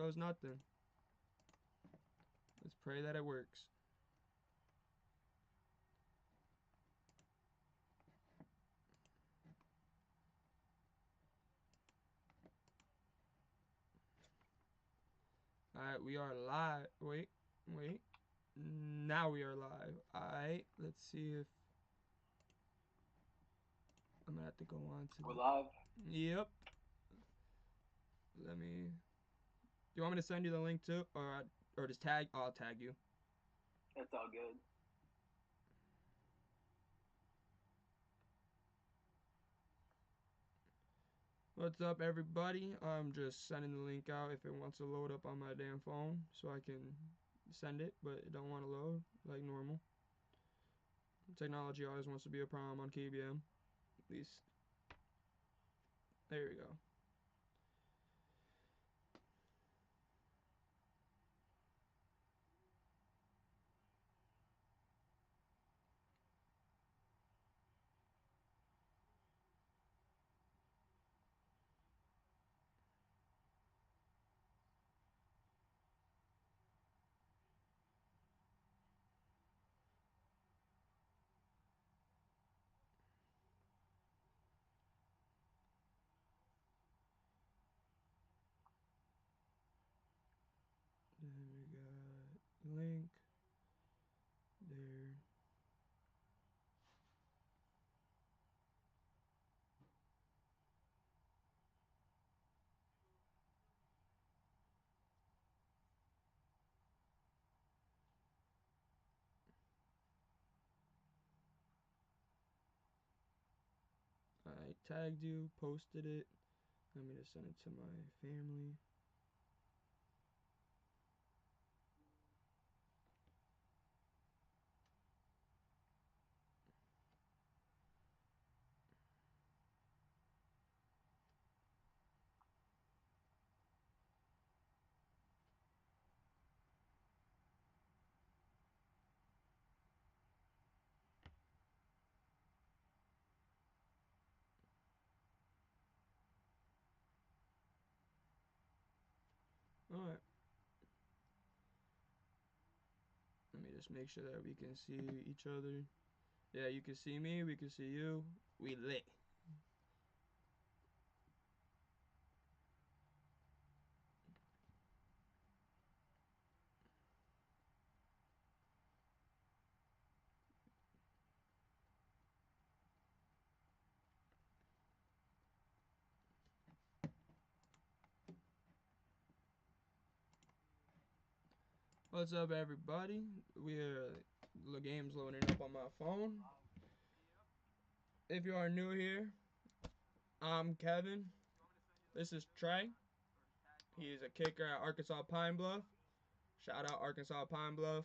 goes nothing. Let's pray that it works. Alright, we are live. Wait. Now we are live. Alright, let's see if I'm gonna have to go on to We're live. Yep. Let me. Do you want me to send you the link too, or just tag? I'll tag you. It's all good. What's up, everybody? I'm just sending the link out if it wants to load up on my damn phone, so I can send it, but it don't want to load like normal. Technology always wants to be a problem on KBM. At least. There we go. Then we got link there. I tagged you, posted it. Let me just send it to my family. Alright. Let me just make sure that we can see each other. Yeah, you can see me, we can see you. We lit. What's up, everybody? The game's loading up on my phone. If you are new here, I'm Kevin. This is Trey. He is a kicker at Arkansas Pine Bluff. Shout out Arkansas Pine Bluff.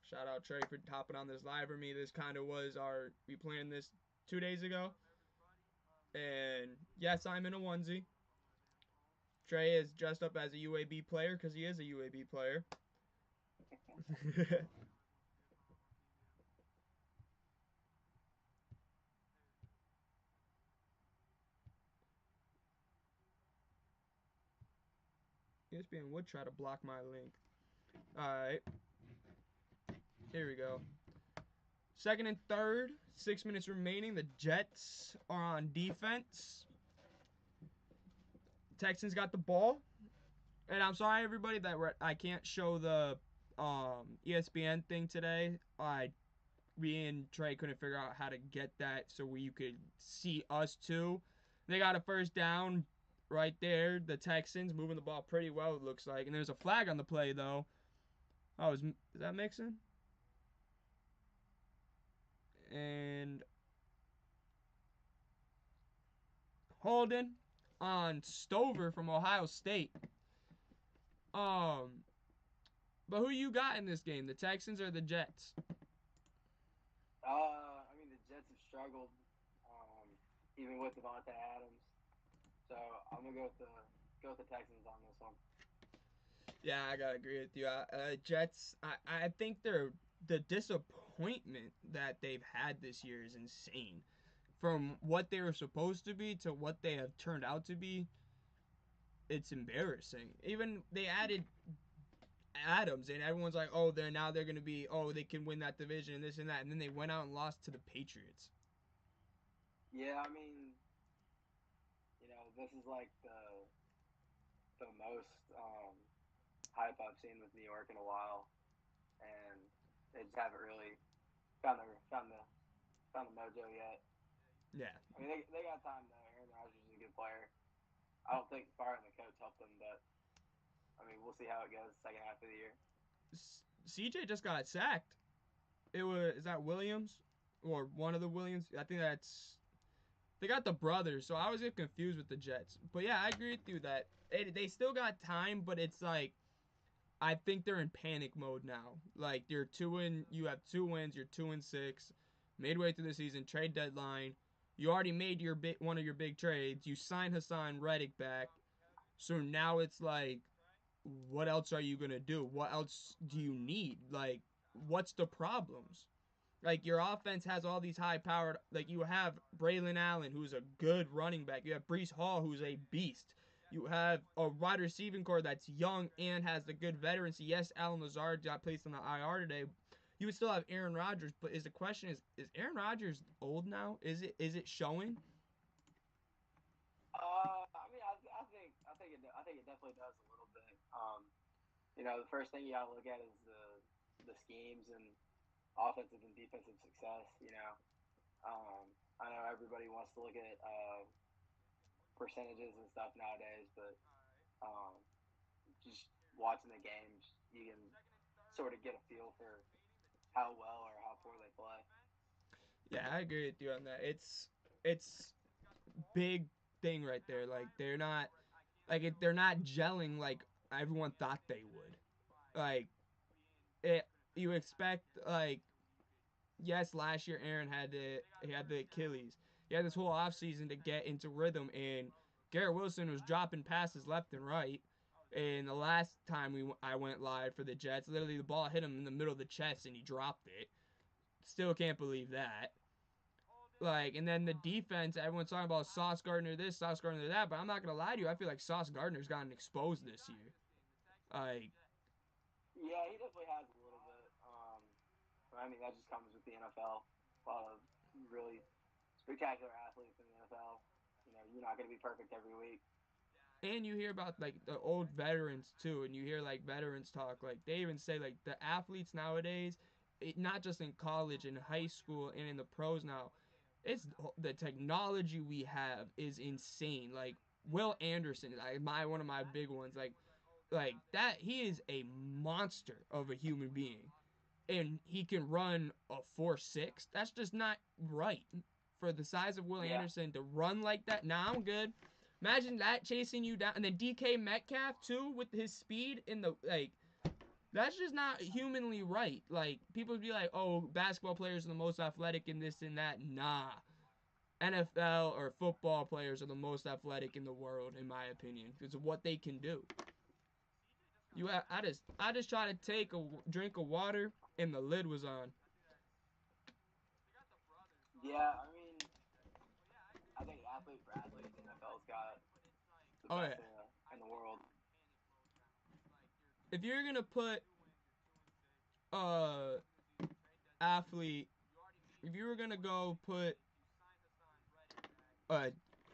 Shout out Trey for hopping on this live for me. This kind of was we planned this 2 days ago. And yes, I'm in a onesie. Trey is dressed up as a UAB player because he is a UAB player. ESPN would try to block my link. Alright. Here we go. Second and third. 6 minutes remaining. The Jets are on defense. Texans got the ball. And I'm sorry, everybody, that I can't show the ESPN thing today. Me and Trey couldn't figure out how to get that so you could see us too. They got a first down right there. The Texans moving the ball pretty well, it looks like. And there's a flag on the play, though. Oh, is that Mixon? And Holden on Stover from Ohio State. But who you got in this game, the Texans or the Jets? I mean, the Jets have struggled, even with Devontae Adams. So I'm gonna go with the Texans on this one. Yeah, I gotta agree with you. Jets, I think the disappointment that they've had this year is insane. From what they were supposed to be to what they have turned out to be, it's embarrassing. Even they added Adams, and everyone's like, oh, they're going to be, oh, they can win that division and this and that, and then they went out and lost to the Patriots. Yeah, I mean, this is like the most hype I've seen with New York in a while, and they just haven't really found the mojo yet. Yeah, I mean, they got time though. Aaron Rodgers is a good player. I don't think firing the coach helped them, but I mean, we'll see how it goes second half of the year. CJ just got sacked. It was is that Williams or one of the Williams? I think that's they got the brothers, so I was get confused with the Jets. But yeah, I agree with you that they still got time, but it's like I think they're in panic mode now. Like you have 2 wins, you're 2-6, midway through the season, trade deadline. You already made one of your big trades. You signed Hassan Reddick back, so now it's like, what else are you gonna do? What else do you need? Like, what's the problems? Like your offense has all these high powered. Like you have Braylon Allen, who's a good running back. You have Brees Hall, who's a beast. You have a wide receiving core that's young and has the good veterancy. Yes, Alan Lazard got placed on the IR today. You would still have Aaron Rodgers, but is the question is Aaron Rodgers old now? Is it showing? I mean, I think it definitely does a little bit. The first thing you got to look at is the schemes and offensive and defensive success. I know everybody wants to look at percentages and stuff nowadays, but um, just watching the games, you can sort of get a feel for how well or how poor they play. Yeah, I agree with you on that. It's big thing right there. Like they're not gelling like everyone thought they would. Like it you expect like yes, last year Aaron he had the Achilles. He had this whole offseason to get into rhythm, and Garrett Wilson was dropping passes left and right. And the last time I went live for the Jets, literally the ball hit him in the middle of the chest and he dropped it. Still can't believe that. Like, and then the defense, everyone's talking about Sauce Gardner this, Sauce Gardner that, but I'm not gonna lie to you, I feel like Sauce Gardner's gotten exposed this year. Like, Yeah, he definitely has a little bit. I mean, that just comes with the NFL. A lot of really spectacular athletes in the NFL. You're not going to be perfect every week. and you hear about like the old veterans too, and you hear like veterans talk, like they even say like the athletes nowadays, not just in college, in high school, and in the pros now, it's the technology we have is insane. Like Will Anderson, like my one of my big ones, like that he is a monster of a human being, and he can run a 4.6. That's just not right for the size of Will Yeah, Anderson to run like that. Nah, I'm good. Imagine that chasing you down, and then DK Metcalf too with his speed in the like. That's just not humanly right. Like people would be like, "Oh, basketball players are the most athletic and this and that." Nah, NFL or football players are the most athletic in the world, in my opinion, because of what they can do. I just try to take a drink of water and the lid was on. yeah. I mean, I think athlete for athlete, the NFL's got the Oh best yeah. in the world. If you're gonna put uh athlete, if you were gonna go put a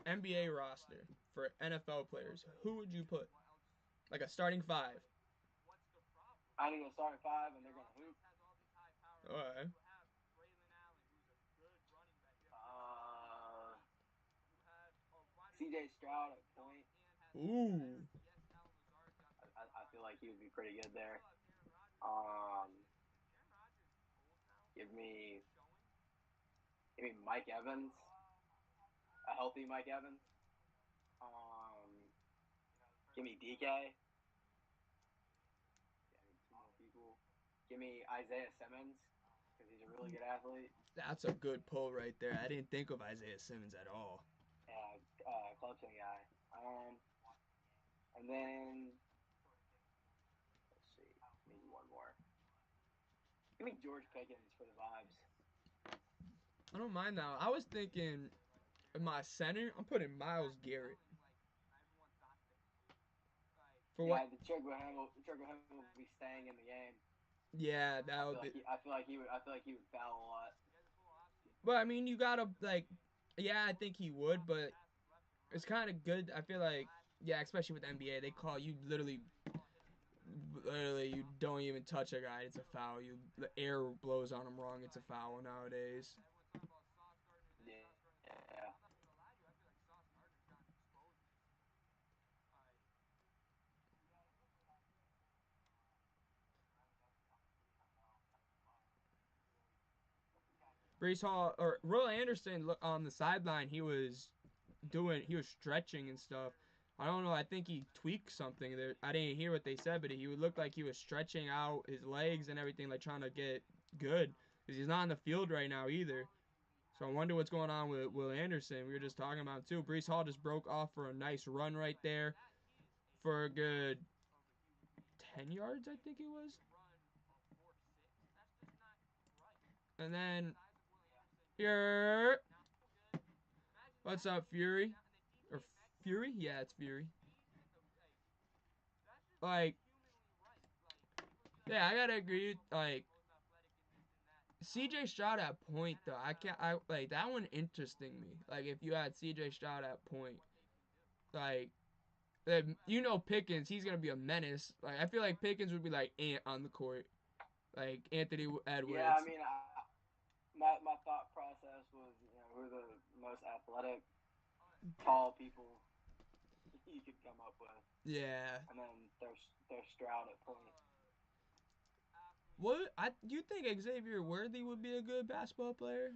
NBA roster for NFL players, who would you put? Like a starting five. I think they'll start at five, and they're going to hoop. Alright. Uh, CJ Stroud at point. Ooh. I feel like he would be pretty good there. Um, give me give me Mike Evans, a healthy Mike Evans. Um, give me DK. Yeah, I need two more people. Give me Isaiah Simmons because he's a really good athlete. That's a good pull right there. I didn't think of Isaiah Simmons at all. Yeah, Clemson guy. And then let's see, maybe one more. Give me George Pickens for the vibes. I don't mind that. I was thinking in my center, I'm putting Miles Garrett. For what? Yeah, the trick with him will be staying in the game. Yeah, that I would feel be. like he would foul a lot. But I mean, you gotta like. Yeah, I think he would, but it's kind of good. I feel like, yeah, especially with the NBA, they call you literally, you don't even touch a guy, it's a foul. You the air blows on him wrong, it's a foul nowadays. Yeah. Brees Hall or Will Anderson on the sideline, he was stretching and stuff. I don't know. I think he tweaked something there. I didn't hear what they said, but he would look like he was stretching out his legs and everything, like trying to get good. Because he's not on the field right now either. So I wonder what's going on with Will Anderson. We were just talking about him too. Brees Hall just broke off for a nice run right there for a good 10 yards, I think it was. And then here, what's up, Fury? Or Fury? Yeah, it's Fury. Like, yeah, I gotta agree. Like, CJ Stroud at point though, I can't. I like that one interesting me. Like, if you had CJ Stroud at point, like, Pickens, he's gonna be a menace. Like, I feel like Pickens would be like Ant on the court, like Anthony Yeah, I Edwards. mean, my thought process was, who are the most athletic, tall people you could come up with, Yeah. and then there's Stroud at point. What do you think Xavier Worthy would be a good basketball player?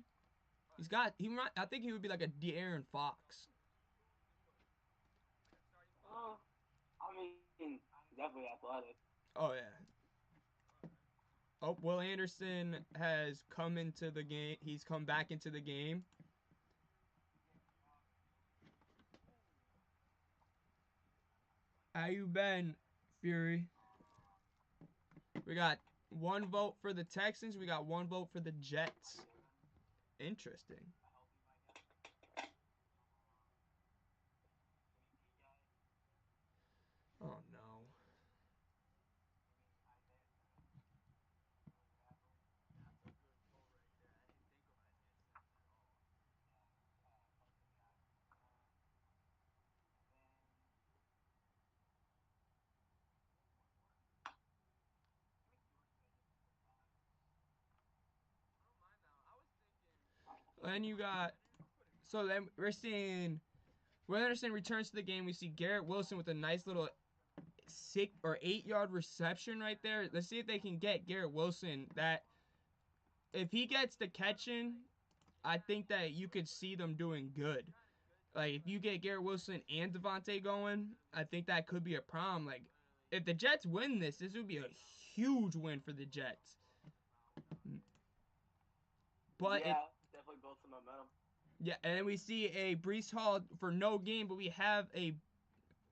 I think he would be like a De'Aaron Fox. I mean, he's definitely athletic. Oh yeah. Oh, Will Anderson has come into the game. He's come back into the game. How you been, Fury? We got one vote for the Texans. We got one vote for the Jets. Interesting. Oh no. And you got so then we're seeing Will Anderson returns to the game. We see Garrett Wilson with a nice little 6 or 8 yard reception right there. Let's see if they can get Garrett Wilson. That if he gets the catching, I think that you could see them doing good. Like if you get Garrett Wilson and Devontae going, I think that could be a problem. Like if the Jets win this would be a huge win for the Jets. But it Yeah, definitely built some momentum. Yeah, and then we see a Brees Hall for no game, but we have a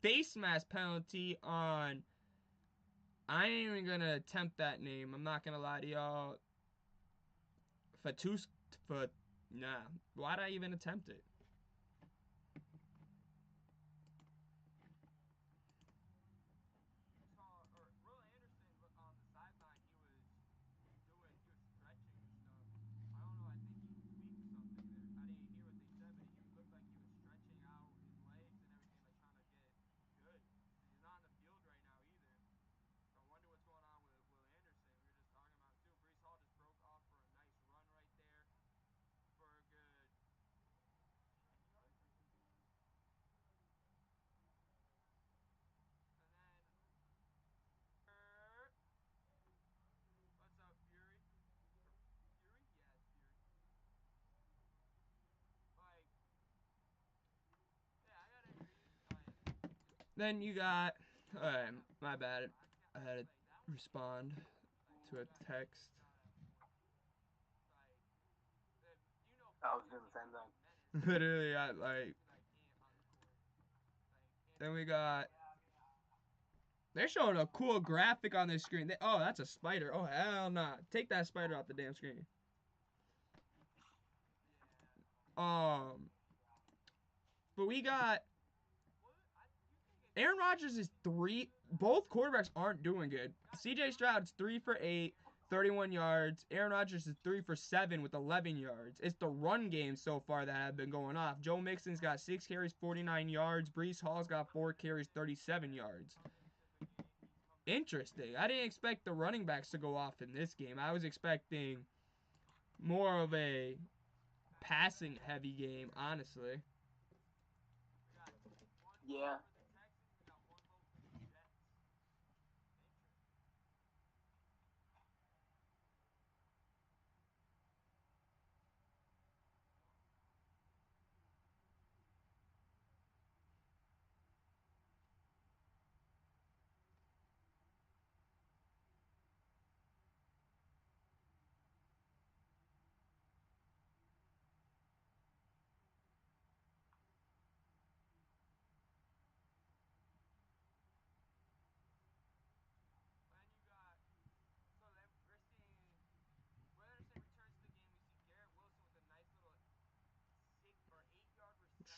face mask penalty on. I ain't even gonna attempt that name. I'm not gonna lie to y'all. Fatus for nah. Why'd I even attempt it? Then you got. My bad. I had to respond to a text. I was doing the same thing. Literally, I like. Then we got. They're showing a cool graphic on this screen. Oh, that's a spider. Oh, hell nah. Take that spider off the damn screen. Um, but we got Aaron Rodgers is three. Both quarterbacks aren't doing good. C.J. Stroud's 3 for 8, 31 yards. Aaron Rodgers is 3 for 7 with 11 yards. It's the run game so far that have been going off. Joe Mixon's got 6 carries, 49 yards. Breece Hall's got 4 carries, 37 yards. Interesting. I didn't expect the running backs to go off in this game. I was expecting more of a passing heavy game, honestly. Yeah.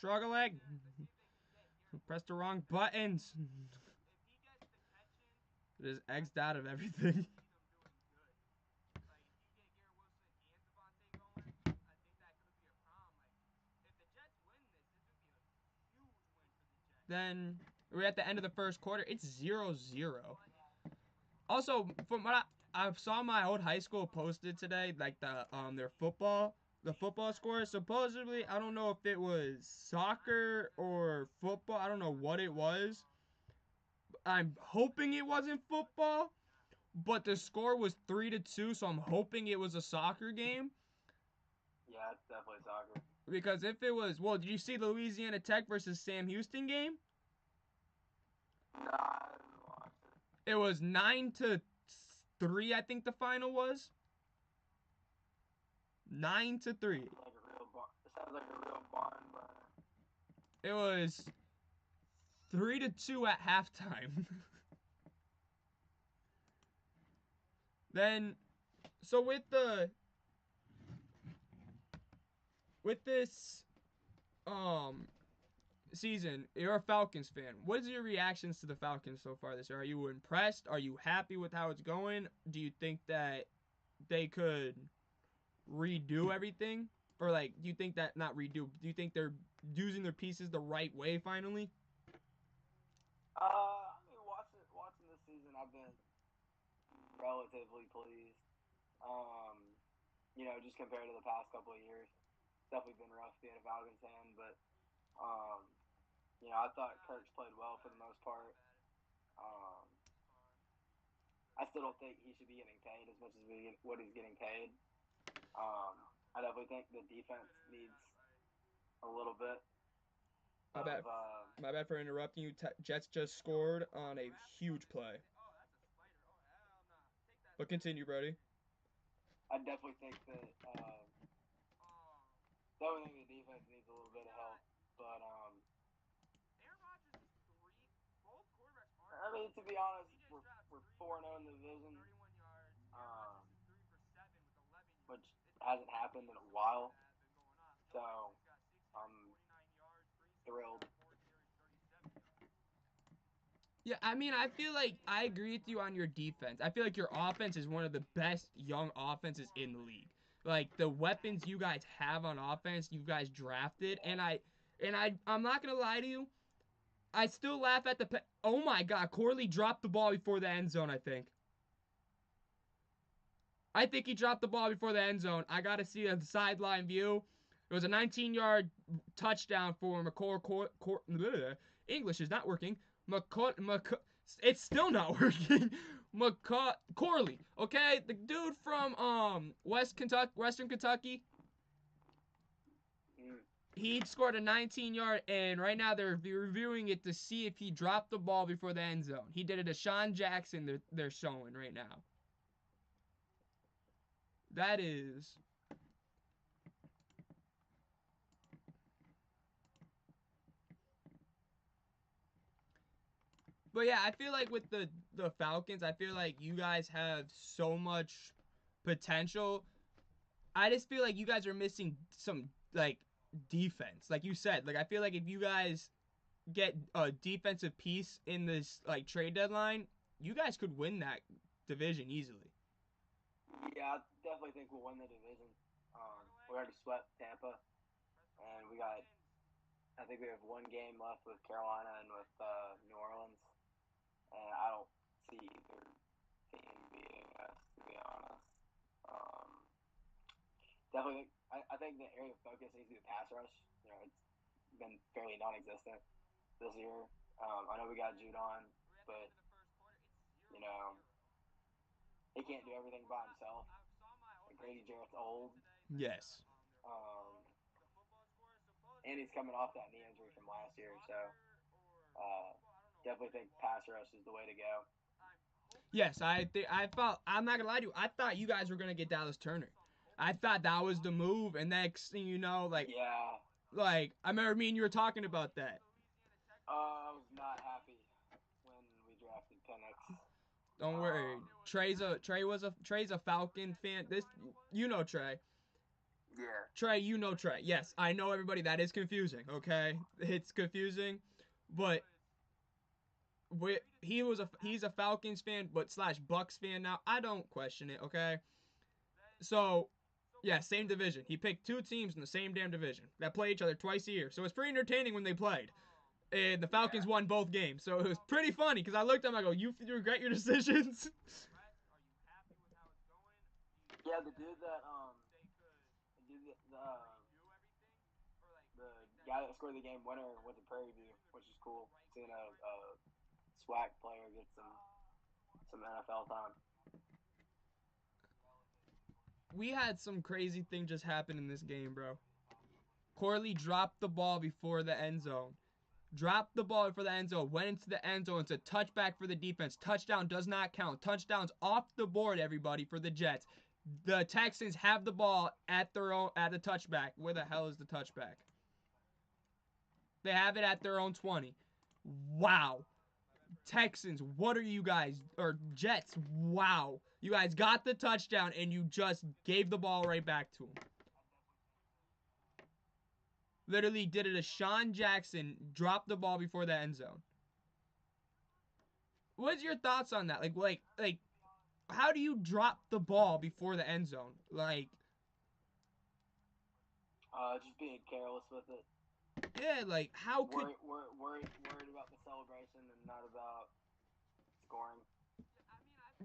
Struggling. Press the wrong buttons. It is X'd out of everything. Then we're at the end of the first quarter. It's 0-0. Also, from what I saw, my old high school posted today, like their football score. Supposedly, I don't know if it was soccer or football. I don't know what it was. I'm hoping it wasn't football, but the score was 3-2, so I'm hoping it was a soccer game. Yeah, it's definitely soccer. Because if it was, well, did you see the Louisiana Tech versus Sam Houston game? Nah, It was 9-3, I think the final was. 9-3. It sounds like a real barn burner. It was 3-2 at halftime. Then, so with this season, you're a Falcons fan. What is your reactions to the Falcons so far this year? Are you impressed? Are you happy with how it's going? Do you think that they could redo everything? Or like, do you think that not redo? Do you think they're using their pieces the right way finally? I mean, watching this season, I've been relatively pleased. Um, just compared to the past couple of years, it's definitely been rough being a Falcons fan. But um, I thought Kirk's played well for the most part. Um, I still don't think he should be getting paid as much as what he's getting paid. I definitely think the defense needs a little bit My of. bad. My bad for interrupting you. Jets just scored on a huge play. But continue, Brody. I definitely think that. Definitely think the defense needs a little bit of help, but I mean, to be honest, we're 4-0 in the division, um, which hasn't happened in a while. So I'm thrilled. Yeah, I mean, I feel like I agree with you on your defense. I feel like your offense is one of the best young offenses in the league. Like the weapons you guys have on offense, you guys drafted, Yeah. I'm not gonna lie to you. I still laugh at oh my God, Corley dropped the ball before the end zone. I think he dropped the ball before the end zone. I got to see a sideline view. It was a 19-yard touchdown for English is not working. It's still not working. Corley, okay, the dude from Western Kentucky. Mm. He scored a 19-yard, and right now they're reviewing it to see if he dropped the ball before the end zone. He did it to Sean Jackson. They're showing right now. That is. But yeah, I feel like with the Falcons, I feel like you guys have so much potential. I just feel like you guys are missing some like defense. Like you said, like I feel like if you guys get a defensive piece in this like trade deadline, you guys could win that division easily. Yeah, I definitely think we'll win the division. We already swept Tampa, and we got. I think we have one game left with Carolina and with New Orleans, and I don't see either team beating us. To be honest, um, definitely. I think the area of focus needs to be the pass rush. It's been fairly non-existent this year. I know we got Judon, but you know he can't do everything by himself. And Grady Jarrett's old, Yes. um, and he's coming off that knee injury from last year. So definitely think pass rush is the way to go. Yes, I thought I'm not gonna lie to you. I thought you guys were gonna get Dallas Turner. I thought that was the move, and next thing you know, Yeah, like I remember me and you were talking about that. I was not happy when we drafted Penix. Don't worry, Trey's a Falcon fan. This you know Trey. Yeah, Trey, you know Trey. Yes, I know everybody. That is confusing. Okay, it's confusing, but he's a Falcons fan, but slash Bucks fan now. I don't question it. Okay, so yeah, same division. He picked two teams in the same damn division that play each other twice a year. So it's pretty entertaining when they played. And the Falcons yeah, won both games. So it was pretty funny because I looked at him, I go, you regret your decisions? yeah. The dude that the guy that scored the game winner went to Prairie View, which is cool. Seeing a SWAC player get some NFL time. We had some crazy thing just happen in this game, bro. Corley dropped the ball before the end zone. Dropped the ball for the end zone, went into the end zone. It's a touchback for the defense. Touchdown does not count. Touchdowns off the board, everybody, for the Jets. The Texans have the ball at their own at the touchback. Where the hell is the touchback? They have it at their own 20. Wow. Texans, what are you guys or Jets? Wow. You guys got the touchdown and you just gave the ball right back to them. Literally did it as Sean Jackson dropped the ball before the end zone. What's your thoughts on that? Like how do you drop the ball before the end zone? Like Just being careless with it. yeah, like how could Worried about the celebration and not about scoring.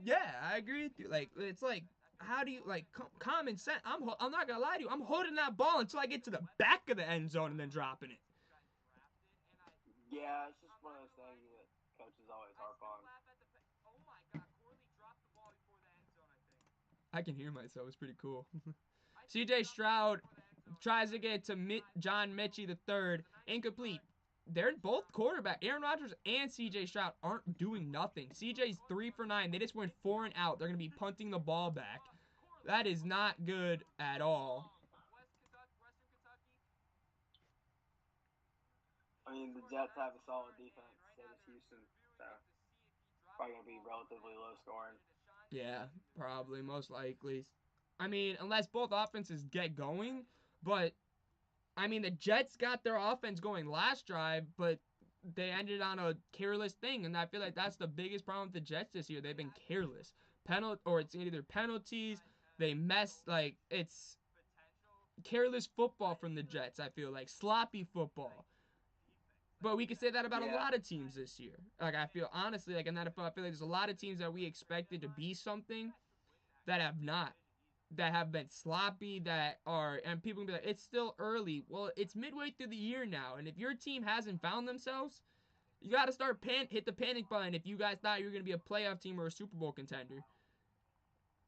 yeah, I agree with you. Like it's like how do you like common sense? I'm not gonna lie to you. I'm holding that ball until I get to the back of the end zone and then dropping it. Yeah, it's just one of those things that coaches always harp on. I can hear myself. It's pretty cool. C.J. Stroud tries to get to John Mechie the third, incomplete. They're both quarterback. Aaron Rodgers and C.J. Stroud aren't doing nothing. C.J.'s 3 for 9. They just went 4 and out. They're gonna be punting the ball back. That is not good at all. I mean, the Jets have a solid defense. So does Houston. So probably gonna be relatively low scoring. Yeah, probably, most likely. I mean, unless both offenses get going, but I mean, the Jets got their offense going last drive, but they ended on a careless thing, and I feel like that's the biggest problem with the Jets this year. They've been careless, or it's either penalties. They mess like it's careless football from the Jets. I feel like sloppy football. But we could say that about a Yeah, lot of teams this year. Like I feel honestly, like in the NFL, I feel like there's a lot of teams that we expected to be something that have not, that have been sloppy, that are, and people can be like, it's still early. Well, it's midway through the year now, and if your team hasn't found themselves, you got to start hit the panic button. If you guys thought you were going to be a playoff team or a Super Bowl contender,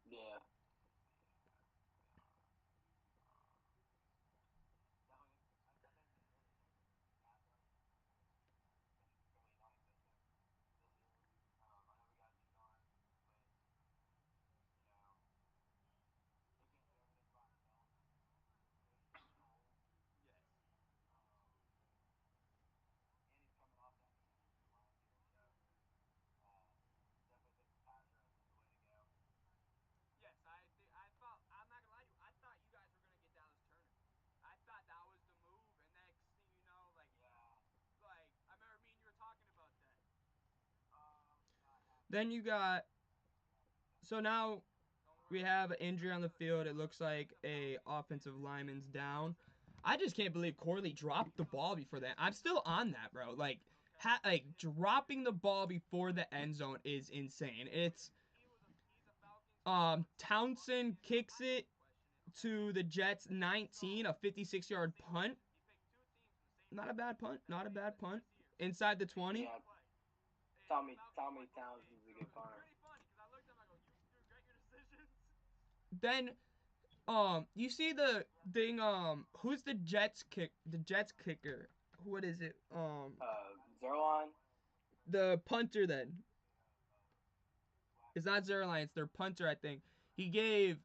yeah. Then you got so now we have an injury on the field. It looks like a offensive lineman's down. I just can't believe Corley dropped the ball before that. I'm still on that, bro. Like dropping the ball before the end zone is insane. It's Townsend kicks it to the Jets 19, a 56-yard punt. Not a bad punt. Not a bad punt. Inside the 20. Yeah, Tommy Townsend's a good punter. Then you see the thing who's the Jets kicker? What is it? Zerline. The punter then. It's not Zerline, it's their punter, I think. He gave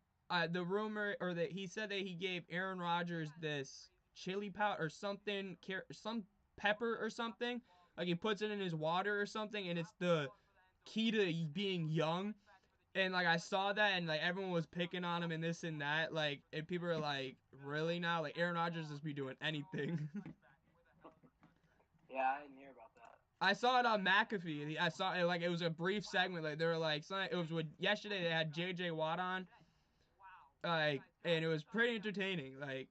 the rumor or that he said that he gave Aaron Rodgers this chili powder or something, some pepper or something. Like he puts it in his water or something, and it's the key to being young. And like I saw that, and like everyone was picking on him and this and that. Like, and people are like, really now? Like Aaron Rodgers just be doing anything. Yeah, I didn't hear about that. I saw it on McAfee. I saw it like it was a brief segment. Like they were like, it was with yesterday. They had J.J. Watt on, like, and it was pretty entertaining. Like,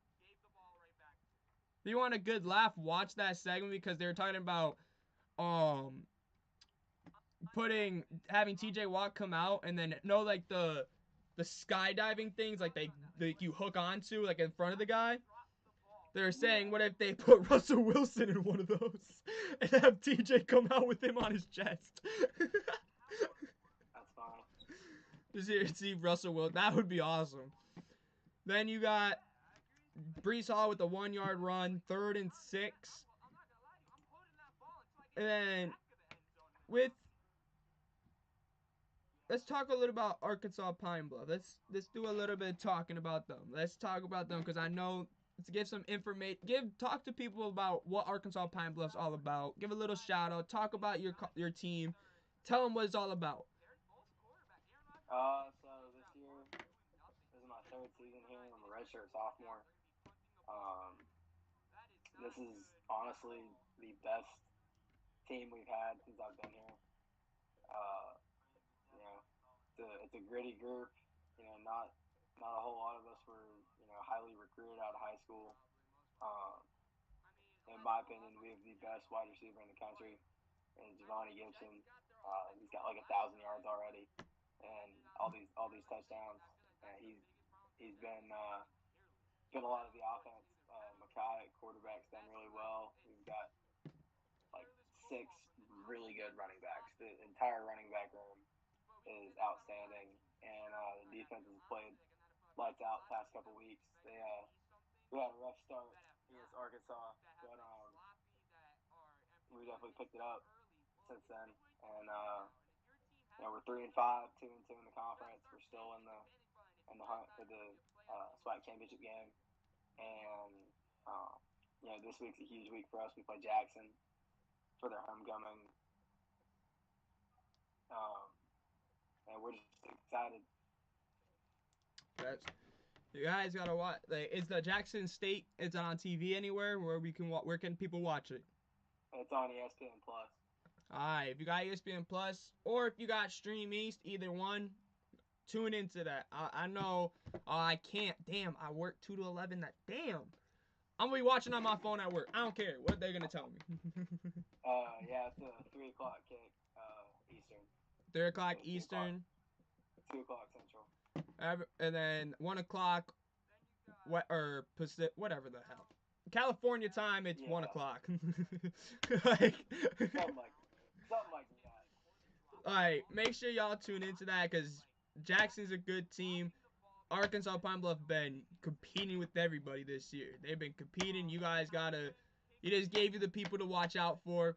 if you want a good laugh, watch that segment because they were talking about um having T.J. Watt come out and then like the skydiving things like you hook onto like in front of the guy. They're saying, Yeah, what if they put Russell Wilson in one of those and have TJ come out with him on his chest? that's funny. Just here to see Russell Wilson. That would be awesome. Then you got Brees Hall with the 1 yard run, 3rd and 6. And then with let's talk a little about Arkansas Pine Bluff. Let's do a little bit of talking about them. Let's talk about them because I know let's give some information. Talk to people about what Arkansas Pine Bluff's all about. Give a little shout out. Talk about your team. Tell them what it's all about. So this year, this is my third season here. I'm a redshirt sophomore. Um, this is honestly the best team we've had since I've been here. Uh, you know, it's a gritty group. You know, not a whole lot of us were highly recruited out of high school. Um, in my opinion, we have the best wide receiver in the country, and Javani Gibson. He's got like 1,000 yards already, and all these touchdowns. And he's been a lot of the offense. Makai at quarterback's done really well. We've got like six really good running backs. The entire running back room is outstanding, and the defense has played lights out the past couple weeks. We had a rough start against Arkansas, but we definitely picked it up since then, and we're 3-5, 2-2 in the conference. We're still in the hunt for the SWAC championship game, and this week's a huge week for us. We play Jackson for their homecoming, um, and we're just excited. That's you guys gotta watch. Like, is the Jackson State? Is it on TV anywhere where we can where can people watch it? It's on ESPN Plus. Alright, if you got ESPN Plus or if you got Stream East, either one, tune into that. I know I can't. Damn, I work 2 to 11. That damn. I'm gonna be watching on my phone at work. I don't care what they're gonna tell me. Yeah, it's a 3 o'clock kick Eastern, 3 o'clock so 2 o'clock, Eastern, 2 o'clock Central. and then 1 o'clock, what or Pacific, whatever the hell. California time, it's one Yeah, o'clock. Like, something like that. all right, make sure y'all tune into that because Jackson's a good team. Arkansas Pine Bluff been competing with everybody this year. They've been competing. You guys gotta. He just gave you the people to watch out for.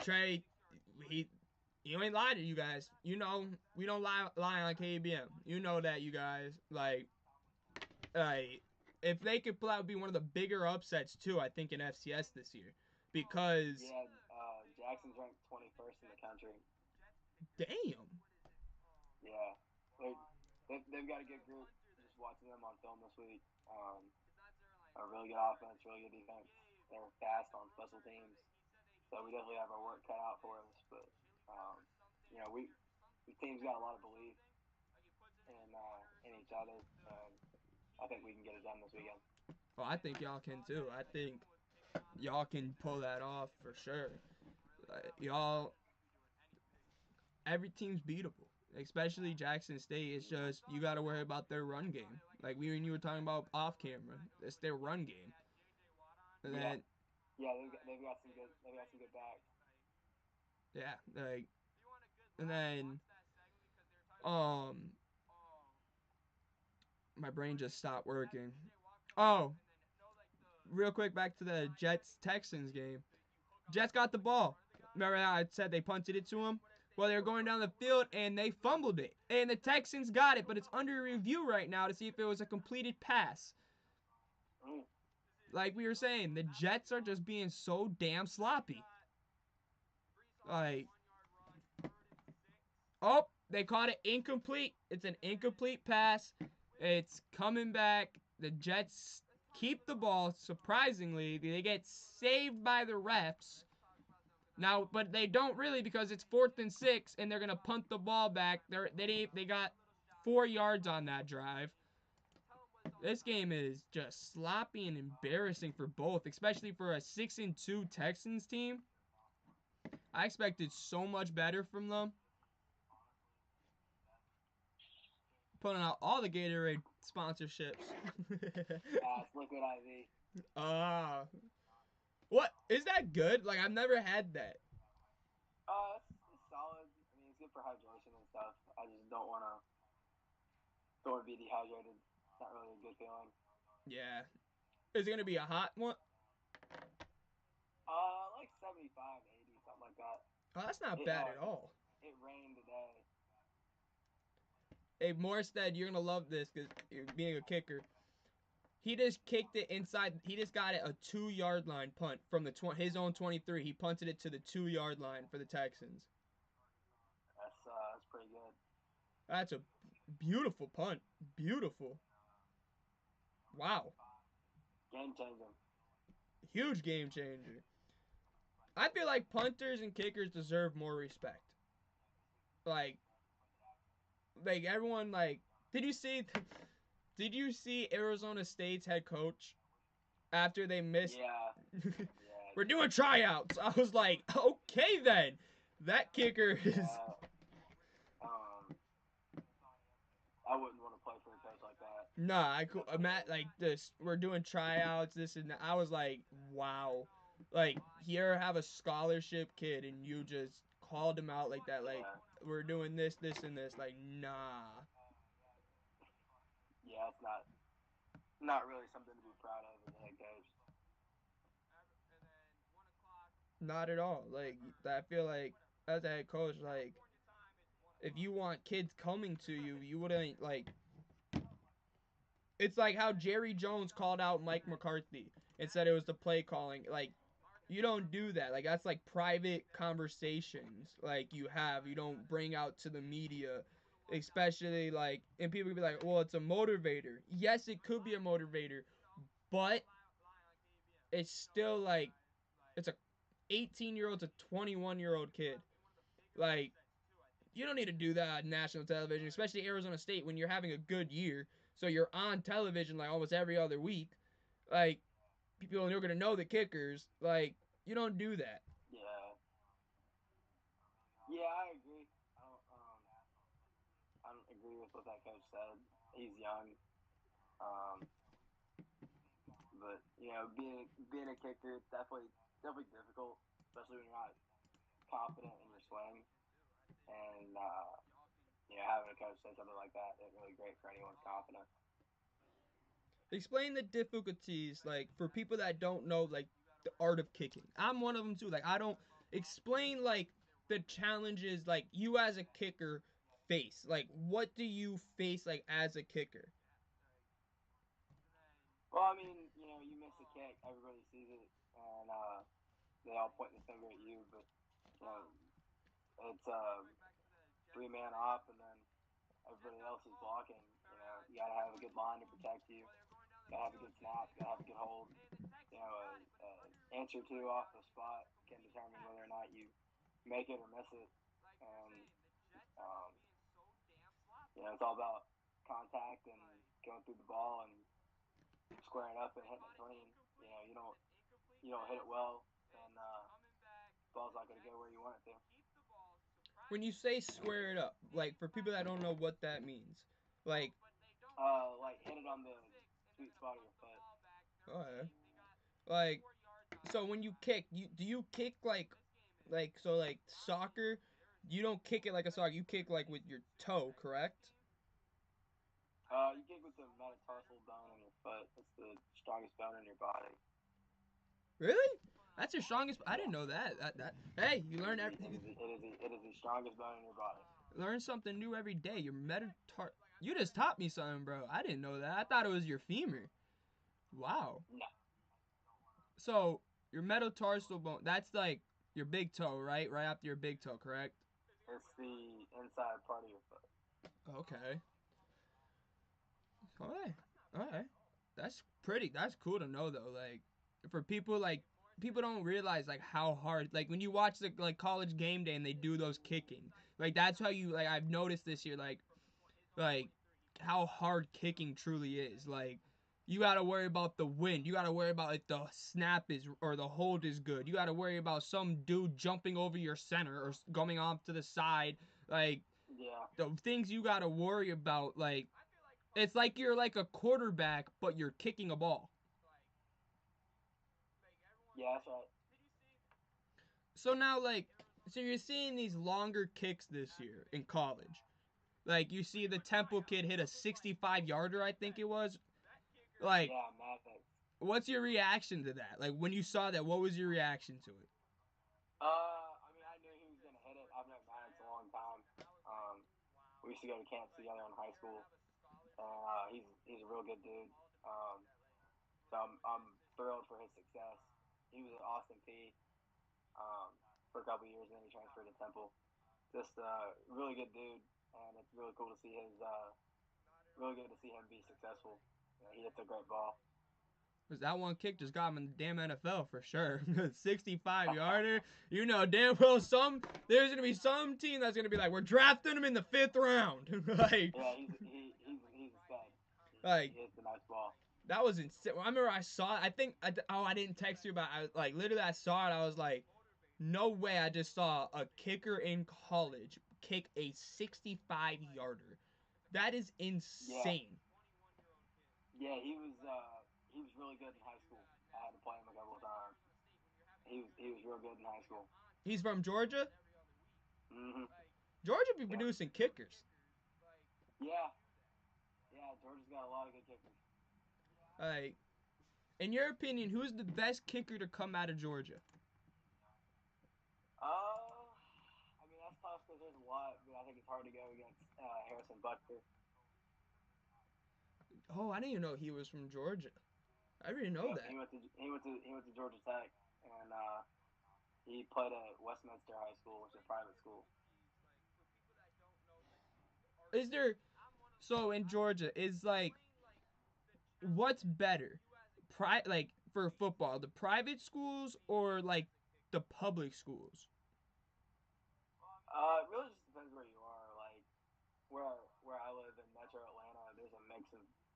Trey, he you ain't lied to you guys. You know we don't lie on KBM. You know that you guys like if they could pull out be one of the bigger upsets too. I think in FCS this year because Yeah, Jackson's ranked 21st in the country. damn. Yeah, they've got a good group. Just watching them on film this week. A really good offense, really good defense. They're fast on special teams, so we definitely have our work cut out for us. But the team's got a lot of belief in each other, and I think we can get it done this weekend. Oh, I think y'all can too. I think y'all can pull that off for sure. Y'all, every team's beatable, especially Jackson State. It's just you got to worry about their run game. Like we and you were talking about off camera, it's their run game. And Yeah, then yeah, they've got some good backs. yeah, like and then um my brain just stopped working. Oh, real quick back to the Jets Texans game. Jets got the ball. Remember how I said they punted it to him? Well, they were going down the field and they fumbled it. And the Texans got it, but it's under review right now to see if it was a completed pass. Mm. Like we were saying, the Jets are just being so damn sloppy. Like, oh, they caught it incomplete. It's an incomplete pass. It's coming back. The Jets keep the ball. Surprisingly, they get saved by the refs. Now, but they don't really because it's 4th and 6, and they're gonna punt the ball back. They got 4 yards on that drive. This game is just sloppy and embarrassing for both, especially for a 6-2 Texans team. I expected so much better from them. Putting out all the Gatorade sponsorships. It's Liquid IV. Ah, what is that good? Like I've never had that. It's solid. I mean, it's good for hydration and stuff. I just don't want to be dehydrated. It's not really a good feeling. Yeah, is it gonna be a hot one? Like 75, 80, something like that. Oh, that's not It bad at all. it rained today. Hey, Morstead, you're gonna love this because being a kicker. He just kicked it inside. He just got it a 2 yard line punt from his own 23. He punted it to the 2 yard line for the Texans. That's pretty good. That's a beautiful punt. Beautiful. Wow. Game changing. Huge game changer. I feel like punters and kickers deserve more respect. Like, everyone did you see did you see Arizona State's head coach after they missed Yeah, yeah, we're doing tryouts. I was like, okay then. That kicker is yeah. Um, I wouldn't want to play for a coach like that. nah. I could Definitely Matt wouldn't. like this. We're doing tryouts. This and that. I was like, wow. Like here, have a scholarship kid, and you just called him out like that. Like Yeah, we're doing this, this, and this. Like nah, yeah. It's not really something to be proud of as a head coach. not at all. Like I feel like as a head coach, like if you want kids coming to you, you wouldn't like. It's like how Jerry Jones called out Mike McCarthy and said it was the play calling. Like you don't do that. Like that's like private conversations like you don't bring out to the media, especially like and people could be like, "Well, it's a motivator." Yes, it could be a motivator, but it's still like it's a 18-year-old to 21-year-old kid. Like you don't need to do that on national television, especially Arizona State when you're having a good year. So you're on television like almost every other week. Like people are gonna know the kickers. Like you don't do that. Yeah, yeah. I agree. I don't agree with what that coach said. He's young. Um, but being a kicker, it's definitely difficult, especially when you're not confident in your swing. And having a coach say something like that isn't really great for anyone's confidence. Explain the difficulties like for people that don't know like the art of kicking. I'm one of them too. Like I don't explain like the challenges like you as a kicker face. Like what do you face like as a kicker? Well, I mean, you miss a kick, everybody sees it, and they all point the finger at you. But you know, it's 3 man off, and then everybody else is blocking. You got to have a good line to protect you. Got to have a good snap. Got to have a good hold. Answer to off the spot can determine whether or not you make it or miss it. Um, it's all about contact and going through the ball and squaring up and hitting it clean. You don't hit it well, then ball's not going to go where you want it to. When you say square it up, like for people that don't know what that means, like Like hit it on the sweet spot of your foot. okay, like so when you kick, you kick like so like soccer, you don't kick it like a soccer, you kick like with your toe, correct? You kick with the metatarsal bone in your foot. It's the strongest bone in your body. Really? That's your strongest. I didn't Yeah, know that. That. Hey, you learn every, it is the strongest bone in your body. learn something new every day. Your metatar. You just taught me something, bro. I didn't know that. I thought it was your femur. Wow. No, So your metatarsal bone. That's like your big toe, right? Right after your big toe, correct? it's the inside part of your foot. Okay. All right. All right. That's pretty. That's cool to know though. Like for people people don't realize like how hard like when you watch the like college game day and they do those kicking like that's how you like I've noticed this year like how hard kicking truly is. Like you got to worry about the wind. You got to worry about if the snap is or the hold is good. You got to worry about some dude jumping over your center or going off to the side. Like Yeah, the things you got to worry about. Like it's like you're like a quarterback, but you're kicking a ball. yeah, that's right. So now, so you're seeing these longer kicks this year in college. Like you see the Temple kid hit a 65 yarder, I think it was. Like, Yeah, Mavic. what's your reaction to that? Like when you saw that, what was your reaction to it? I mean, I knew he was gonna hit it. I've known Maddox a long time. Um, we used to go to camps together in high school. He's a real good dude. So I'm thrilled for his success. He was at Austin P for a couple of years, and then he transferred to Temple. Just really good dude, and it's really cool to see his really good to see him be successful. He hits a great ball. Because that one kick just got him in the damn NFL for sure. 65 yarder. You know damn well there's gonna be some team that's gonna be like, we're drafting him in the 5th round. like Yeah, he's a stud. He like hits a nice ball. that was insane. I remember I saw it. I think I didn't text you about it. Like literally I saw it. I was like, no way. I just saw a kicker in college kick a 65 yarder. That is Yeah, insane. yeah, he was really good in high school. I had to play him a couple of times. He was real good in high school. He's from Georgia. Hmm. Georgia be Yep. producing kickers. Yeah, yeah. Georgia's got a lot of good kickers. Like, in your opinion, who's the best kicker to come out of Georgia? I mean that's tough because there's a lot, but I think it's hard to go against Harrison Butker. Oh, I didn't even know he was from Georgia. I didn't know Yep, that. he went to Georgia Tech, and he played at Westminster High School, which is a private school. Is there so in Georgia is like what's better? Like for football, the private schools or like the public schools? It really just depends where you are. Like where I live in Metro Atlanta, there's a mix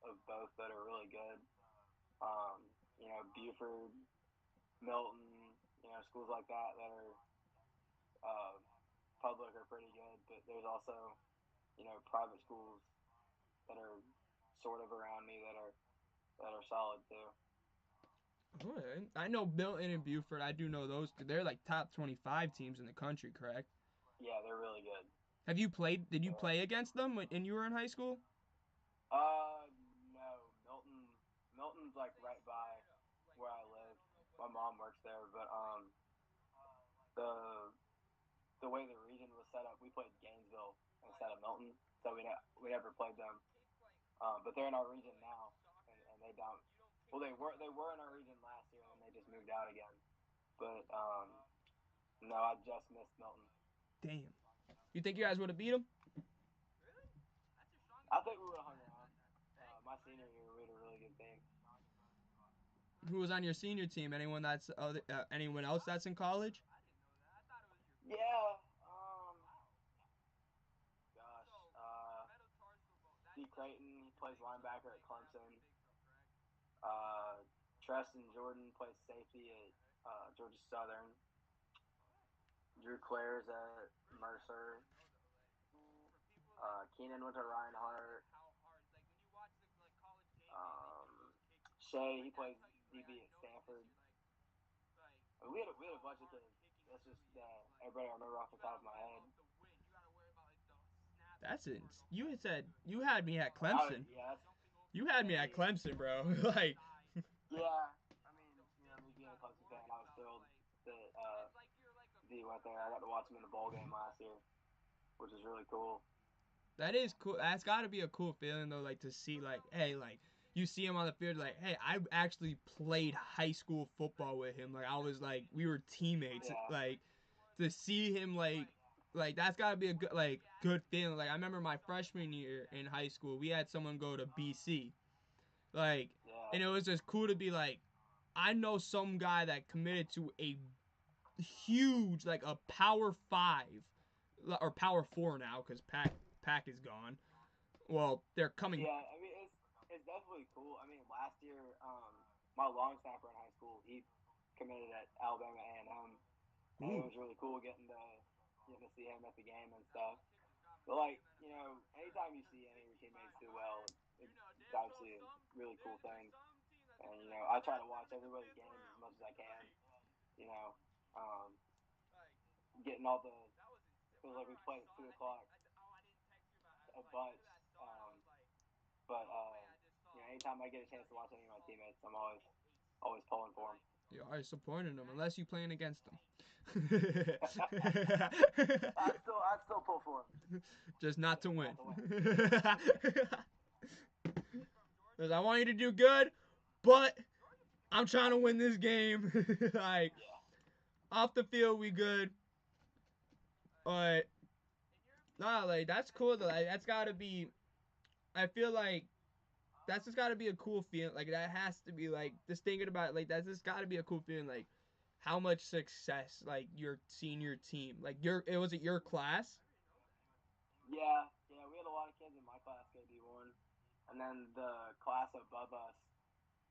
of both that are really good. Buford, Milton, schools like that are uh, public are pretty good, but there's also private schools that are sort of around me that are solid too. Okay. I know Milton and Buford. I do know those. They're like top 25 teams in the country, correct? Yeah, they're really good. Have you played? Did you Yeah. play against them when you were in high school? No, Milton's like right by where I live. My mom works there, but the the way the region was set up, we played Gainesville instead of Milton, so we never played them. But they're in our region now, and they don't. Well, they were in our region last year, and then they just moved out again. But no, I just missed Milton. Damn. You think you guys would have beat them? I think we would have hung around. My senior year, we had a really good team. Who was on your senior team? Anyone else that's in college? Yeah, Creighton. He plays linebacker at Clemson. Uh, Treston Jordan plays safety at Georgia Southern. Drew Clares at Mercer. Keenan went to Reinhardt. Shea, he plays DB at Stanford. We had a bunch of kids. That's just everybody I remember off the top of my head. That's it. You said you had me at Oh Clemson. yeah, You had me at hey, Clemson, bro. Like, yeah. I mean, me being a Clemson fan, I was thrilled that Z went there. I got to watch him in the bowl game last year, which is really cool. that is cool. That's got to be a cool feeling though, like to see, like, hey, like you see him on the field, like, hey, I actually played high school football with him. Like, I was like, we were teammates. Yeah, Like, to see him, like that's got to be a good, like, good feeling. Like, I remember my freshman year in high school, we had someone go to BC, like, yeah, and it was just cool to be like, I know some guy that committed to a huge, like a Power Five or Power Four now because Pack is gone. Well, they're coming. yeah. I mean, it's definitely cool. I mean, last year, my long snapper in high school, he committed at Alabama A&M, and it Ooh, was really cool getting to see him at the game and stuff. But like, anytime you see any of your teammates do well, it's obviously a really cool thing. And I try to watch everybody's games as much as I can. You know, um, getting all the because like we play at 2 o'clock a bunch. But anytime I get a chance to watch any of my teammates, I'm always pulling for them. you're always supporting them unless you're playing against them. I'd still pull for them, Just not to just win. not to win. Because I want you to do good, but I'm trying to win this game. Like, Yeah, off the field, we good. But, nah, like, that's cool, though. Like, that's gotta be. I feel like that's just got to be a cool feeling. Like that has to be like just thinking about it, like that's just got to be a cool feeling. Like how much success like your senior team, like it was it your class? yeah. We had a lot of kids in my class go D1, and then the class above us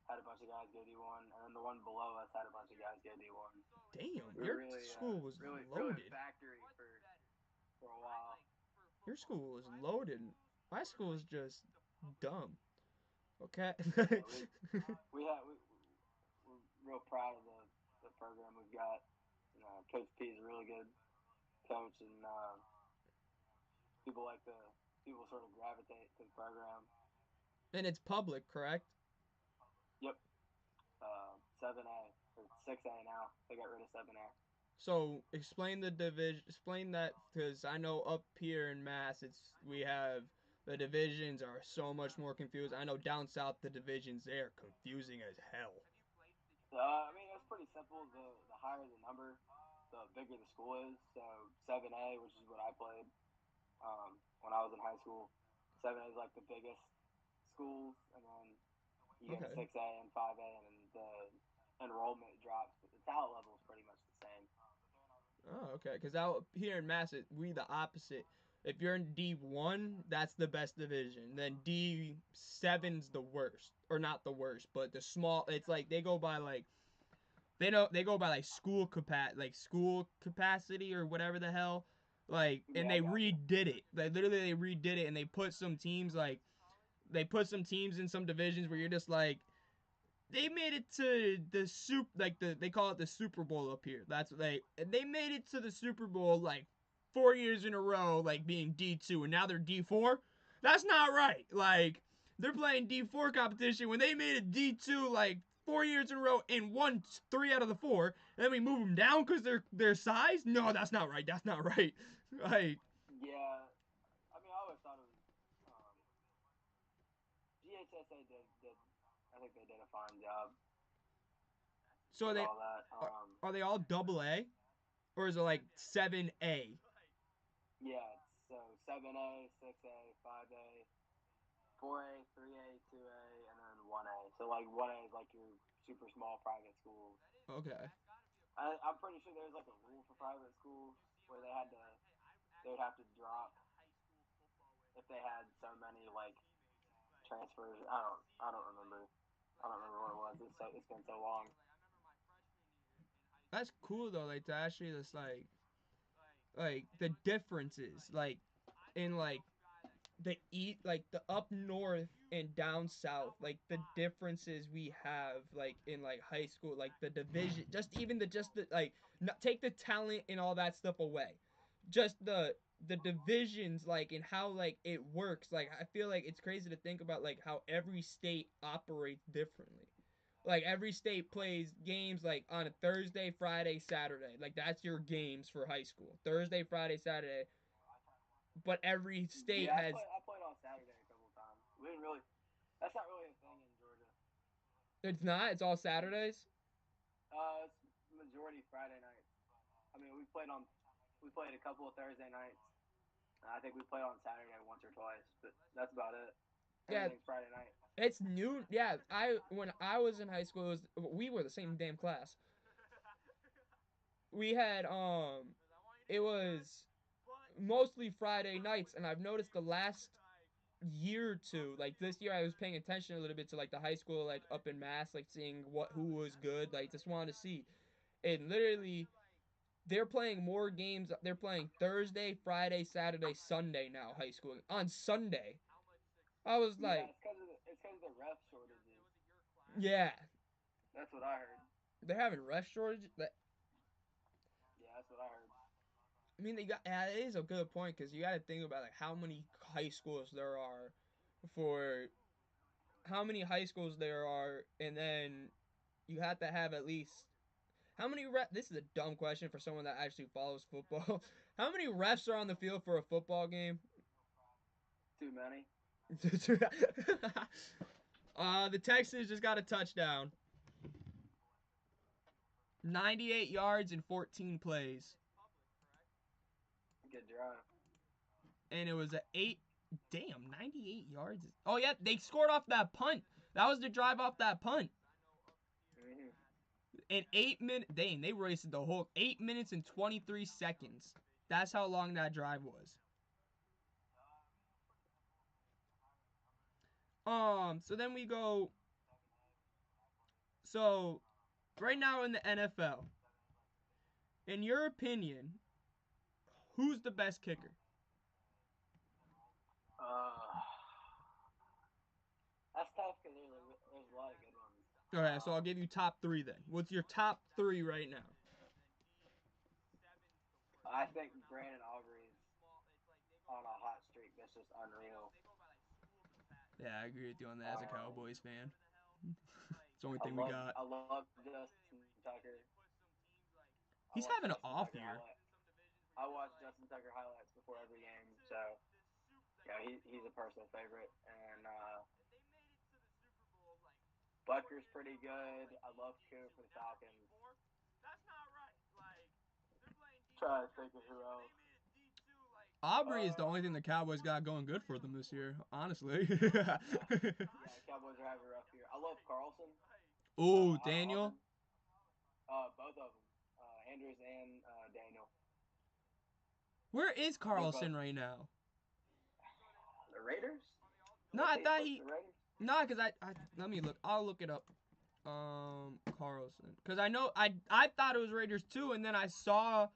had a bunch of guys go D1, and then the one below us had a bunch of guys go D1. Damn, We were your really, school was really loaded. factory for a while. Your school was loaded. My school was just dumb. Okay. Yeah, we're real proud of the program we've got. Coach P is a really good coach, and people like the people sort of gravitate to the program. And it's public, correct? Yep, 7A or 6A now. They got rid of 7A. So explain the division. Explain that because I know up here in Mass, it's we have the divisions are so much more confused. I know down south the divisions they are confusing as hell. I mean, it's pretty simple. The higher the number, the bigger the school is. So 7A, which is what I played when I was in high school, 7A is like the biggest schools, and then you go to Okay. 6A and 5A, and then the enrollment drops, but the talent level is pretty much the same. Oh, okay. Because out here in Mass, we the opposite. If you're in D1, that's the best division. Then D7's the worst, or not the worst, but the small. It's like they go by like they go by like school capacity or whatever the hell. Like and Yeah, I they gotcha. redid it. Like literally they redid it and they put some teams in some divisions where you're just like they made it to the they call it the Super Bowl up here. That's what they made it to the Super Bowl like 4 years in a row, like being D2, and now they're D4. That's not right. Like they're playing D4 competition when they made it D2 like 4 years in a row and won 3 out of the 4. And then we move them down because their size. No, that's not right. That's not right. Like Yeah, I mean, I always thought it was GHSA did. I think they did a fine job so with they all that. are they all double A or is it like 7A? Yeah, so 7A, 6A, 5A, 4A, 3A, 2A, and then 1A. So like 1A is like your super small private schools. Okay. I'm pretty sure there's like a rule for private schools where they would have to drop if they had so many like transfers. I don't remember. I don't remember what it was. It's been so long. That's cool though, like to actually just like the differences, like in like the eat like the up north and down south, like the differences we have like in like high school, like the division, just the like not take the talent and all that stuff away, just the divisions, like and how like it works. Like I feel like it's crazy to think about like how every state operates differently. Like every state plays games like on a Thursday, Friday, Saturday. Like that's your games for high school. Thursday, Friday, Saturday. But every state Yeah, has. I played on Saturday a couple of times. We didn't really. That's not really a thing in Georgia. It's not. It's all And Saturdays. it's majority Friday nights. I mean, we played a couple of Thursday nights. I think we played on Saturday once or twice, but that's about it. Yeah, Everything's Friday night. it's new. Yeah, I when I was in high school, we were the same damn class. We had it was mostly Friday nights, and I've noticed the last year or two, like this year, I was paying attention a little bit to like the high school, like up in Mass, like seeing who was good, like just wanted to see. And literally, they're playing more games. They're playing Thursday, Friday, Saturday, Sunday now. High school on Sunday. I was Yeah, like, it's because of the ref shortages. yeah, That's what I heard. they're having ref shortage. Yeah, that's what I heard. I mean, they got. Yeah, it is a good point because you got to think about like how many high schools there are, for how many high schools there are, and then you have to have at least how many ref. This is a dumb question for someone that actually follows football. How many refs are on the field for a football game? Too many. The Texans just got a touchdown. 98 yards and 14 plays. Good drive. And it was a 8. Damn, 98 yards. Oh, yeah, they scored off that punt. That was the drive off that punt. Mm-hmm. In 8 minutes. Dang, they wasted the whole 8 minutes and 23 seconds. That's how long that drive was. So then we go. So, right now in the NFL, in your opinion, who's the best kicker? Uh, that's tough because there's a lot of good ones. Okay, so I'll give you top three then. What's your top three right now? I think Brandon Aubrey's on a hot streak that's just unreal. Yeah, I agree with you on that as a Um, Cowboys fan. It's the only thing we got. I love Justin Tucker. I watch He's Justin having an Tucker off highlight. year. I watch Justin Tucker highlights before every game, so yeah, he's a personal favorite. And Butker's pretty good. I love Cooper for the Falcons. Trying to think of who else. Aubrey is the only thing Uh, the Cowboys got going good for them this year, honestly. yeah, yeah. Cowboys are having a rough year. I love Carlson Oh, out of Daniel. Auburn. Both of them, Andrews and Daniel. Where is They're both Carlson right now? the Raiders. No, Did I he thought switch to he. the Raiders? No, because I. Let me look. I'll look it up. Carlson. Because I know. I thought it was Raiders too, and then I saw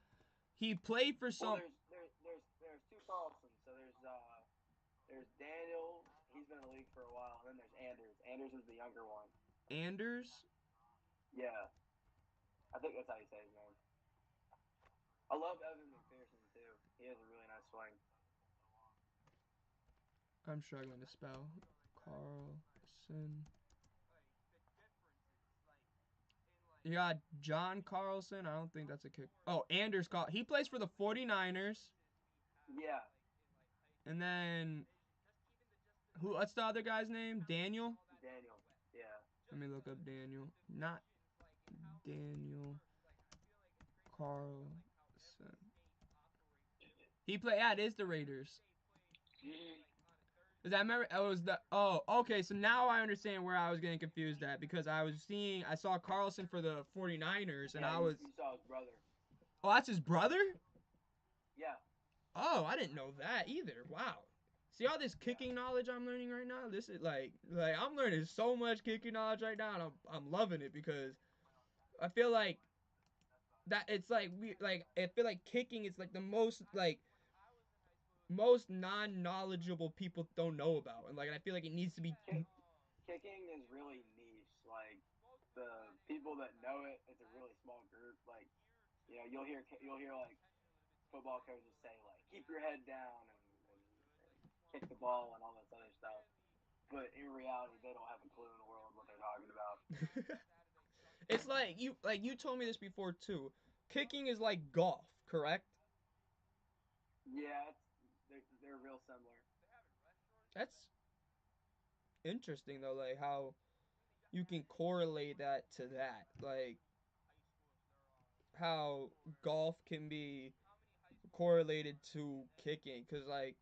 he played for Well, some. there's two Carlsons. So there's Daniel. He's been in the league for a while, and then there's Andrews. Andrews is the younger one. Anders. Yeah, I think that's how you say his name. I love Evan McPherson too. He has a really nice swing. I'm struggling to spell. Carlson. You got John Carlson. I don't think that's a kick. Oh, Anders Carl. He plays for the 49ers. Yeah, And then who? What's the other guy's name? Daniel. Daniel. Yeah. Let me look up Daniel. Not Daniel Carlson. He played. Yeah, it is the Raiders. Mm-hmm. Cause I remember it was the. Oh, okay. So now I understand where I was getting confused at because I saw Carlson for the 49ers, and Yeah, I was. you saw his brother. Oh, that's his brother. Yeah. Oh, I didn't know that either. Wow. See all this Yeah. kicking knowledge I'm learning right now. This is like I'm learning so much kicking knowledge right now, and I'm loving it because I feel like that it's like we like I feel like kicking is like the most non-knowledgeable people don't know about, and like I feel like it needs to be. Kicking is really niche. Like the people that know it, it's a really small group. Like you'll hear like football coaches say like keep your head down and kick the ball and all this other stuff. But in reality, they don't have a clue in the world what they're talking about. It's like you told me this before too. Kicking is like golf, correct? Yeah, they're real similar. That's interesting though, like how you can correlate that to that, like how golf can be correlated to kicking, because like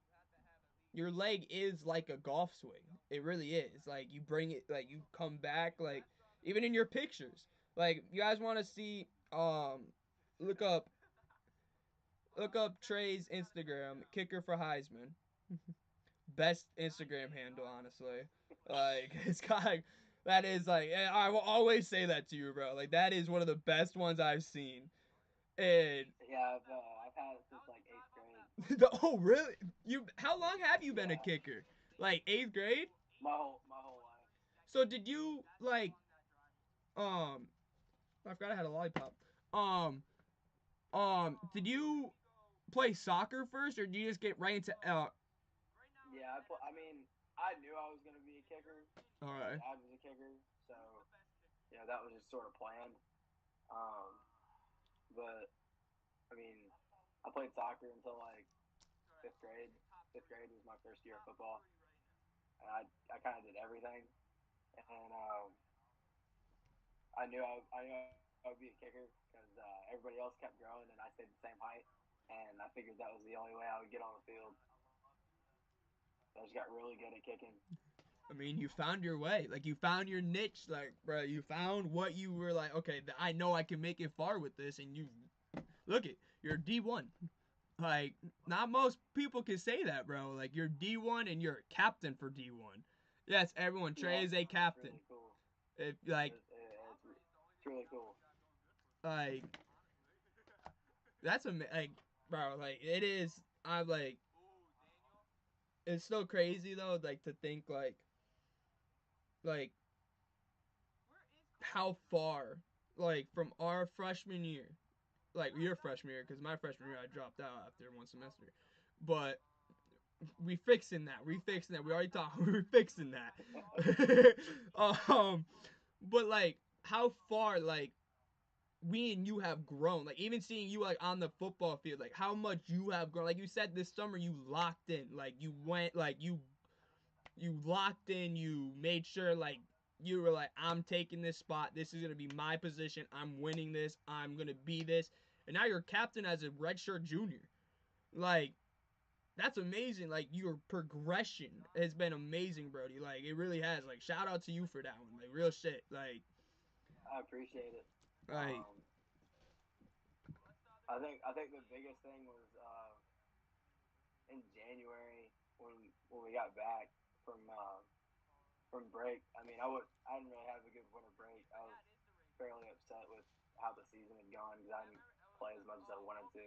your leg is like a golf swing. It really is. Like you bring it, like you come back, like even in your pictures. Like you guys want to see, look up Trey's Instagram, kicker for Heisman. Best Instagram handle, honestly. Like it's got that is like I will always say that to you, bro. Like that is one of the best ones I've seen. And Yeah, I've had it since like eighth grade. oh really? You how long have you been a Yeah, kicker? Like eighth grade? my whole life. So did you like um I forgot I had a lollipop. Um did you play soccer first or did you just get right into Yeah, I mean, I knew I was gonna be a kicker. My alright. dad was a kicker, so that was just sort of planned. Um, but I mean, I played soccer until like fifth grade. Fifth grade was my first year of football, and I kind of did everything. And I knew I would be a kicker because everybody else kept growing and I stayed the same height, and I figured that was the only way I would get on the field. So I just got really good at kicking. I mean, you found your way. Like you found your niche. Like, bro, you found what you were like. Okay, I know I can make it far with this, and you look it. You're D1. Like, not most people can say that, bro. Like, you're D1 and you're a captain for D1. Yes, everyone. Trey Yeah, is a it's captain. really cool. It, like, It's really cool. like that's like, bro. Like, it is. I'm like, it's so crazy though. Like to think like how far, like from our freshman year, like your freshman year, because my freshman year I dropped out after one semester, but we fixing that. We fixing that. We already talked. We're fixing that. um, but like how far like we and you have grown. Like even seeing you like on the football field, like how much you have grown. Like you said this summer, you locked in. Like you went, like you locked in. You made sure like you were like, I'm taking this spot. This is gonna be my position. I'm winning this. I'm gonna be this. And now you're captain as a redshirt junior. Like that's amazing. Like your progression has been amazing, Brody. Like it really has. Like shout out to you for that one. Like real shit. I appreciate it. Like Um, I think the biggest thing was in January when we got back from break. I mean, I didn't really have a good winter break. I was fairly upset with how the season had gone because I didn't play as much as I wanted to,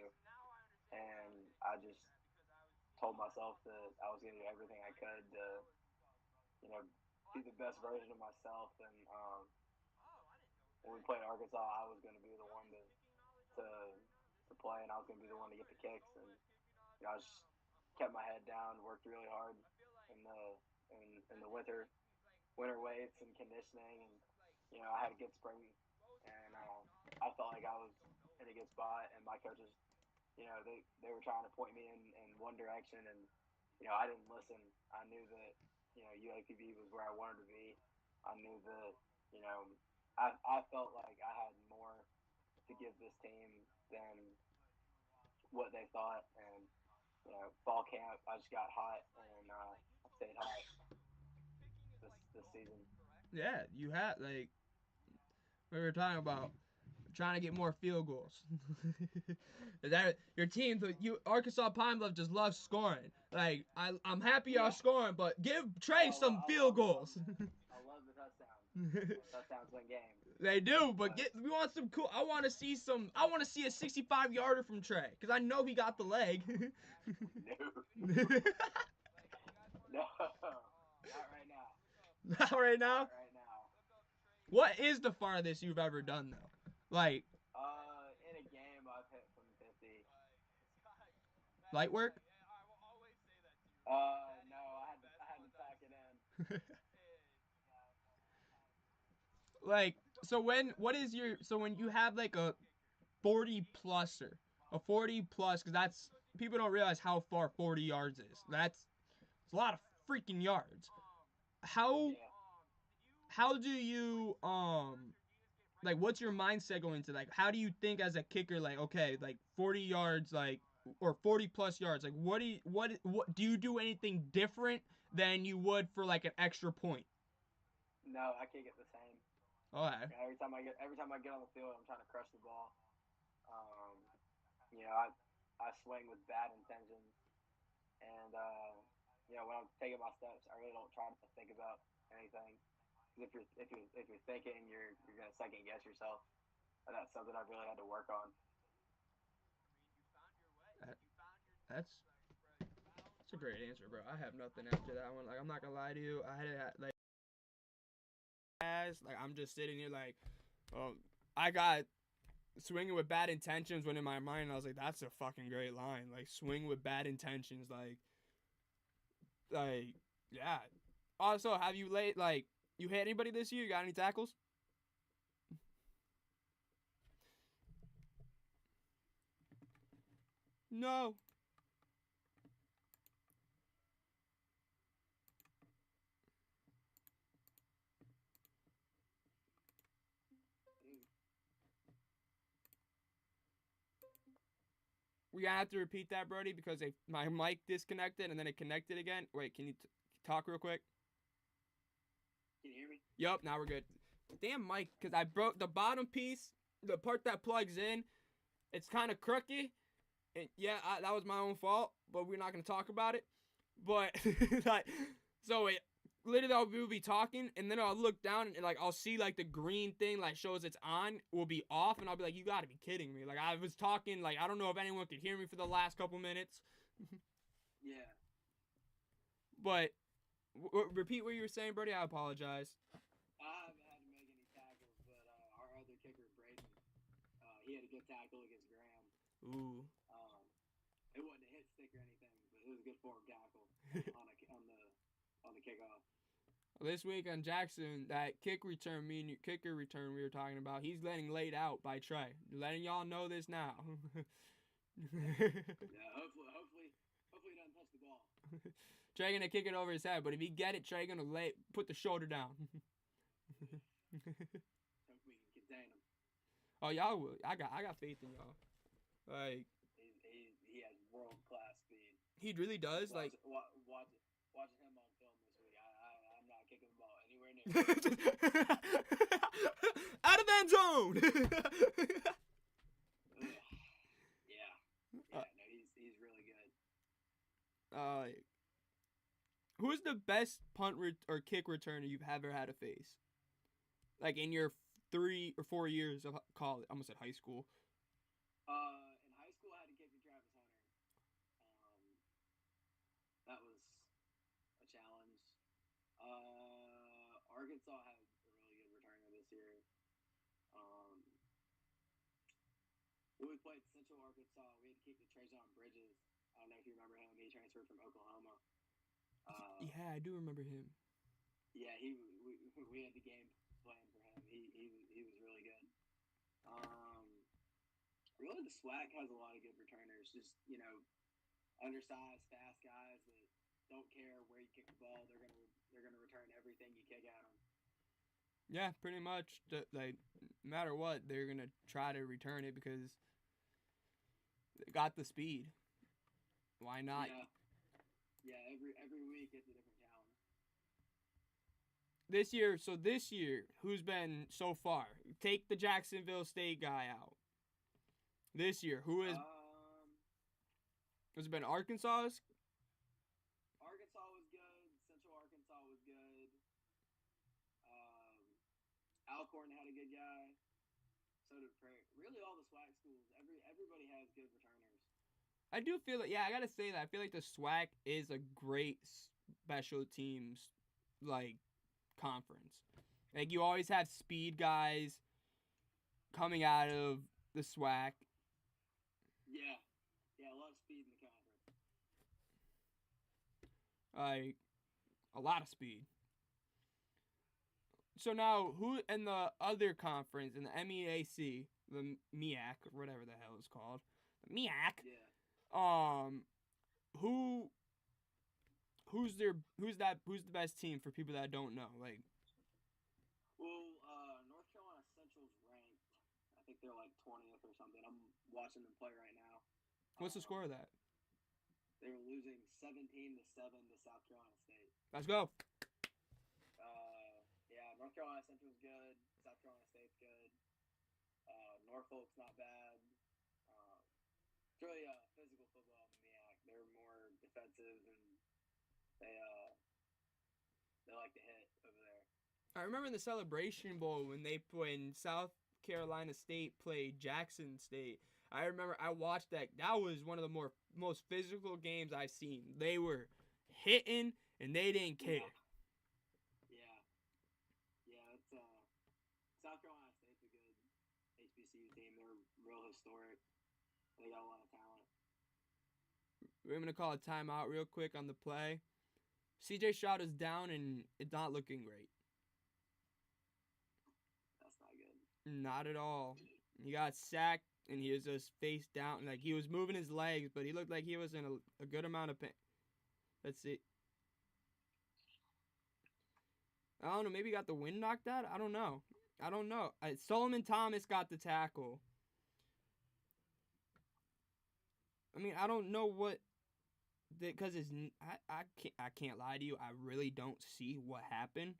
and I just told myself that I was going to do everything I could to you know be the best version of myself. And when we played Arkansas, I was going to be the one to to play, and I was going to be the one to get the kicks. And I just kept my head down, worked really hard in the winter weights and conditioning, and I had a good spring, and I felt like I was in a good spot, and my coaches, they were trying to point me in one direction, and I didn't listen. I knew that UAPB was where I wanted to be. I knew that you know I felt like I had more to give this team than what they thought, and fall camp I just got hot, and I stayed hot this season. yeah, you had like we were talking about. trying to get more field goals. Is that your team? You Arkansas Pine Bluff just loves scoring. Like I'm happy y'all scoring, but give Trey some field goals. I love the touchdowns. Touchdowns win games. They do, but we want some cool. I want to see some. I want to see a 65-yarder from Trey because I know he got the leg. No. No. Not right now. Not right now. Not right now. What is the farthest you've ever done though? Like. In a game I've hit from 50. Light work. No, I had to pack it in. Like, so when you have like a 40 pluser, a 40 plus, because that's, people don't realize how far 40 yards is. It's a lot of freaking yards. How do you, like, what's your mindset going into, like, how do you think as a kicker, like, okay, like 40 yards, like, or 40 plus yards, like, what do you do anything different than you would for like an extra point? No, I kick it the same. Okay. Every time I get on the field, I'm trying to crush the ball. Um, I swing with bad intentions, and when I'm taking my steps, I really don't try to think about anything. Because if you're thinking, you're gonna second guess yourself, and that's something I've really had to work on. That's a great answer, bro. I have nothing after that one. Like, I'm not gonna lie to you. I had it like I'm just sitting here like, I got swinging with bad intentions when in my mind I was like, that's a fucking great line. Like, swing with bad intentions, like yeah. Also, have you you hit anybody this year? You got any tackles? No. We gonna have to repeat that, Brody, because my mic disconnected and then it connected again. Wait, can you talk real quick? Can you hear me? Yup, now we're good. Damn mic, because I broke the bottom piece, the part that plugs in. It's kind of crooked. And yeah, that was my own fault, but we're not gonna talk about it. But like, so literally we'll be talking, and then I'll look down and like I'll see like the green thing like shows it's on will be off, and I'll be like, you gotta be kidding me. Like, I was talking, like, I don't know if anyone could hear me for the last couple minutes. Yeah. But repeat what you were saying, Brody. I apologize. I haven't had to make any tackles, but our other kicker, Braden, he had a good tackle against Graham. Ooh. It wasn't a hit stick or anything, but it was a good form tackle on the kickoff. This week on Jackson, that kicker return we were talking about, he's getting laid out by Trey. Letting y'all know this now. Yeah, hopefully he doesn't touch the ball. Trey gonna kick it over his head, but if he get it, Trey gonna put the shoulder down. Hope we can contain him. Oh, y'all will. I got faith in y'all. Like, he has world class speed. He really does. Watching him on film this week, I'm not kicking the ball anywhere near. Out of the end zone. Yeah. No, he's really good. Who's the best punt or kick returner you've ever had to face? Like, in your 3 or 4 years of college, I almost said high school. In high school, I had to kick to Travis Hunter. That was a challenge. Arkansas had a really good returner this year. When we played Central Arkansas, we had to kick to Trajan Bridges. I don't know if you remember him. He transferred from Oklahoma. Yeah, I do remember him. Yeah, we had the game plan for him. He was really good. Really, the SWAC has a lot of good returners. Just, undersized, fast guys that don't care where you kick the ball. They're gonna return everything you kick at them. Yeah, pretty much. Like, no matter what, they're gonna try to return it because they got the speed. Why not? Yeah. Every week it's a different challenge. This year, who's been so far? Take the Jacksonville State guy out. This year, who has it been? Arkansas? Arkansas was good. Central Arkansas was good. Alcorn had a good guy. So did Prairie. Really, all the SWAC schools. Everybody has good returners. I do feel like, yeah, I gotta say that. I feel like the SWAC is a great special teams, like, conference. Like, you always have speed guys coming out of the SWAC. Yeah. Yeah, a lot of speed in the conference. Like, a lot of speed. So now, who in the other conference, in the MEAC, the MEAC, or whatever the hell it's called, the MEAC. Yeah. Who's the best team for people that don't know? Like, well, North Carolina Central's ranked. I think they're like 20th or something. I'm watching them play right now. What's the score of that? They were losing 17-7 to South Carolina State. Let's go. Yeah, North Carolina Central's good. South Carolina State's good. Norfolk's not bad. It's really physical football in the MEAC. They're more defensive and they like to hit over there. I remember in the Celebration Bowl when South Carolina State played Jackson State. I remember I watched that. That was one of the most physical games I've seen. They were hitting and they didn't care. Yeah, it's South Carolina State's a good HBCU team. They're real historic. They got a lot of talent. We're gonna call a timeout real quick on the play. CJ Stroud is down and it's not looking great. That's not good. Not at all. He got sacked and he was just face down. Like, he was moving his legs, but he looked like he was in a good amount of pain. Let's see. I don't know. Maybe he got the wind knocked out? I don't know. Solomon Thomas got the tackle. I mean, I don't know what... Because I can't lie to you. I really don't see what happened.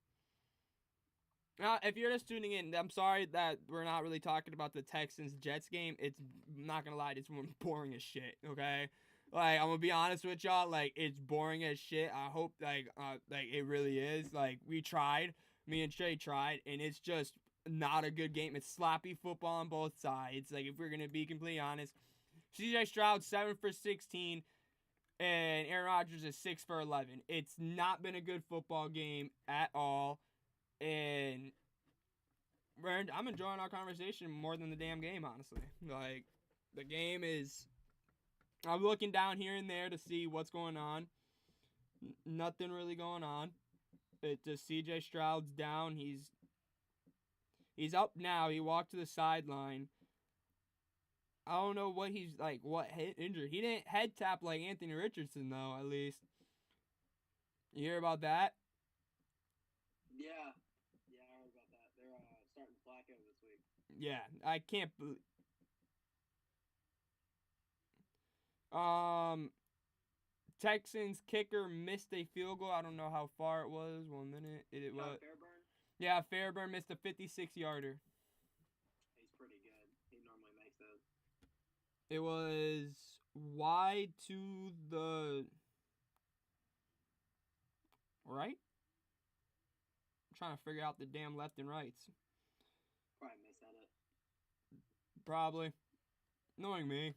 Now, if you're just tuning in, I'm sorry that we're not really talking about the Texans Jets game. It's not gonna lie, it's boring as shit. Okay, like, I'm gonna be honest with y'all. Like, it's boring as shit. I hope like it really is. Like, we tried, me and Trey tried, and it's just not a good game. It's sloppy football on both sides. Like, if we're gonna be completely honest, CJ Stroud 7 for 16. And Aaron Rodgers is 6 for 11. It's not been a good football game at all. And I'm enjoying our conversation more than the damn game, honestly. Like, the game is... I'm looking down here and there to see what's going on. Nothing really going on. It's just CJ Stroud's down. He's up now. He walked to the sideline. I don't know what he's like. What injured? He didn't head tap like Anthony Richardson though. At least you hear about that? Yeah, I heard about that. They're starting Flacco this week. Yeah, I can't believe. Texans kicker missed a field goal. I don't know how far it was. 1 minute. It was. Fairburn? Yeah, Fairburn missed a 56-yarder. He's pretty good. He normally makes those. It was wide to the right. I'm trying to figure out the damn left and rights. Probably missed at it. Probably. Knowing me.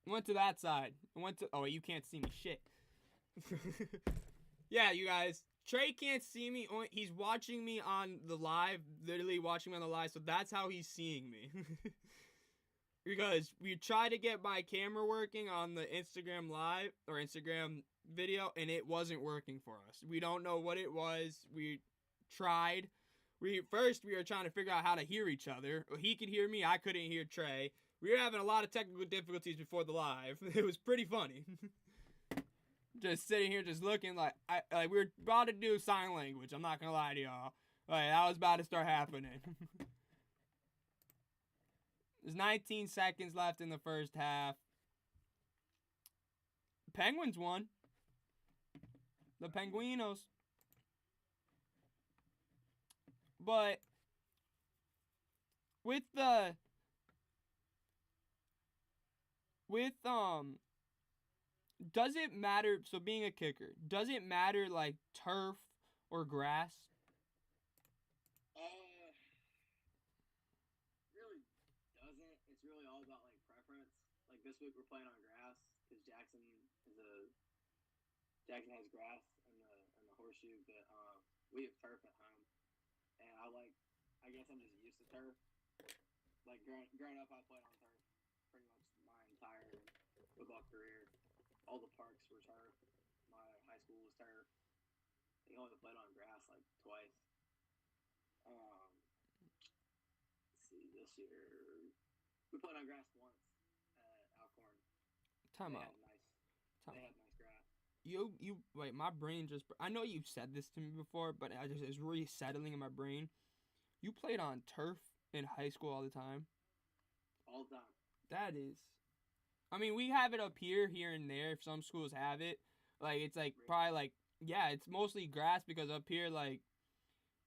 Went to that side. Oh, you can't see me. Shit. Yeah, you guys. Trey can't see me. He's watching me on the live. Literally watching me on the live. So that's how he's seeing me. Because we tried to get my camera working on the Instagram live or Instagram video, and it wasn't working for us. We don't know what it was. We tried. We were trying to figure out how to hear each other. He could hear me. I couldn't hear Trey. We were having a lot of technical difficulties before the live. It was pretty funny. Just sitting here, just looking like we were about to do sign language. I'm not gonna lie to y'all. Like, that was about to start happening. There's 19 seconds left in the first half. Penguins won. The Penguinos. But with the with does it matter, so being a kicker, does it matter like turf or grass? Really doesn't. It's really all about like preference. Like this week we're playing on grass because Jackson has grass in the horseshoe, but we have turf at home, and I guess I'm just used to turf. Like growing up, I played on turf pretty much my entire football career. All the parks were turf. My high school was turf. I only played on grass like twice. Let's see, this year we played on grass once at Alcorn. Time They out. had nice, Time they out. had nice grass. You wait, my brain just, I know you've said this to me before, but it's really settling in my brain. You played on turf in high school all the time. All the time. That is, I mean, we have it up here and there. If some schools have it, like it's like Really? probably like, yeah, it's mostly grass because up here like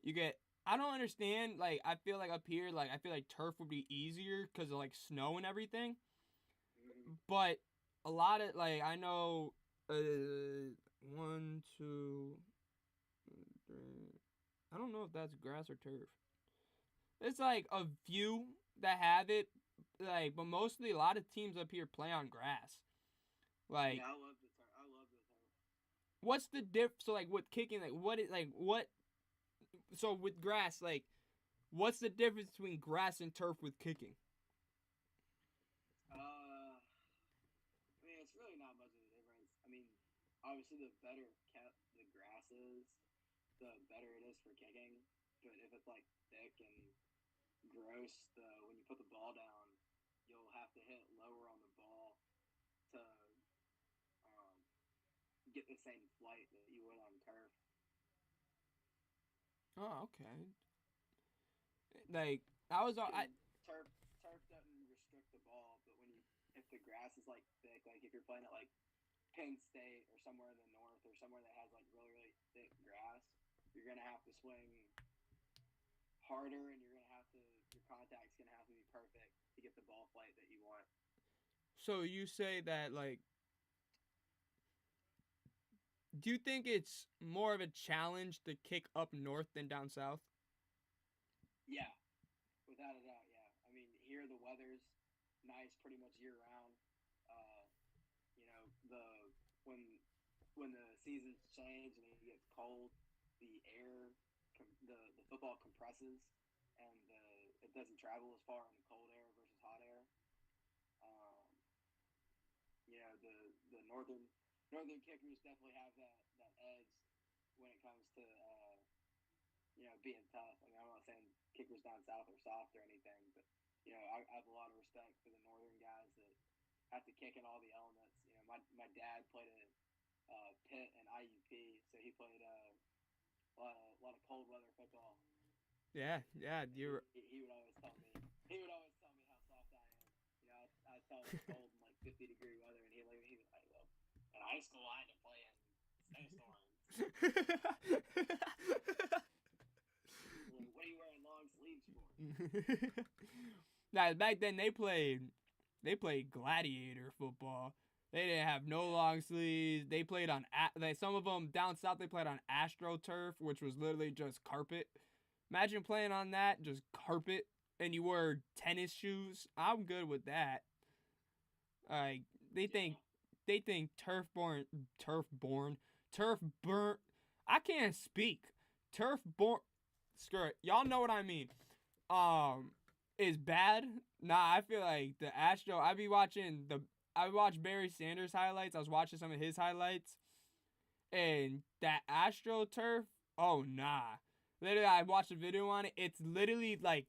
you get. I don't understand. Like I feel like up here, like I feel like turf would be easier because of like snow and everything. Mm-hmm. But a lot of like I know, one, two, three. I don't know if that's grass or turf. It's like a few that have it, like, but mostly a lot of teams up here play on grass. Like, Yeah, I love the turf. I love the turf. what's the diff? So like with kicking, like what is like what? So with grass, like, what's the difference between grass and turf with kicking? I mean, it's really not much of a difference. I mean, obviously, the better kept the grass is, the better it is for kicking. But if it's like thick and gross, when you put the ball down, you'll have to hit lower on the ball to get the same flight that you would on turf. Oh, okay. Like I was, Because I turf doesn't restrict the ball, but if the grass is like thick, like if you're playing at like Penn State or somewhere in the north or somewhere that has like really thick grass, you're gonna have to swing harder, and your contact's gonna have to be perfect to get the ball flight that you want. so you say that like, do you think it's more of a challenge to kick up north than down south? Yeah, without a doubt. Yeah, I mean here the weather's nice pretty much year round. Uh, the when the seasons change and it gets cold, the air the football compresses and it doesn't travel as far in the cold air versus hot air. Um, the northern kickers definitely have that edge when it comes to being tough. I mean, I'm not saying kickers down south are soft or anything, but I have a lot of respect for the northern guys that have to kick in all the elements. My dad played at Pitt and IUP, so he played a lot of cold weather football. Yeah, yeah, And you're he would always tell me how soft I am. I tell him it's cold in like 50-degree weather, and he was like, well, in high school I had to play in snowstorms. Like, what are you wearing long sleeves for? Now back then they played gladiator football. They didn't have no long sleeves. They played on like some of them down south. They played on AstroTurf, which was literally just carpet. Imagine playing on that, just carpet, and you wear tennis shoes. I'm good with that. Like they think Yeah. they think turf burnt. I can't speak. Turf born, skirt. Y'all know what I mean. Um, is bad. Nah, I feel like the Astro. I watch Barry Sanders highlights. I was watching some of his highlights, and that Astro turf. Oh nah. Literally, I watched a video on it. It's literally like,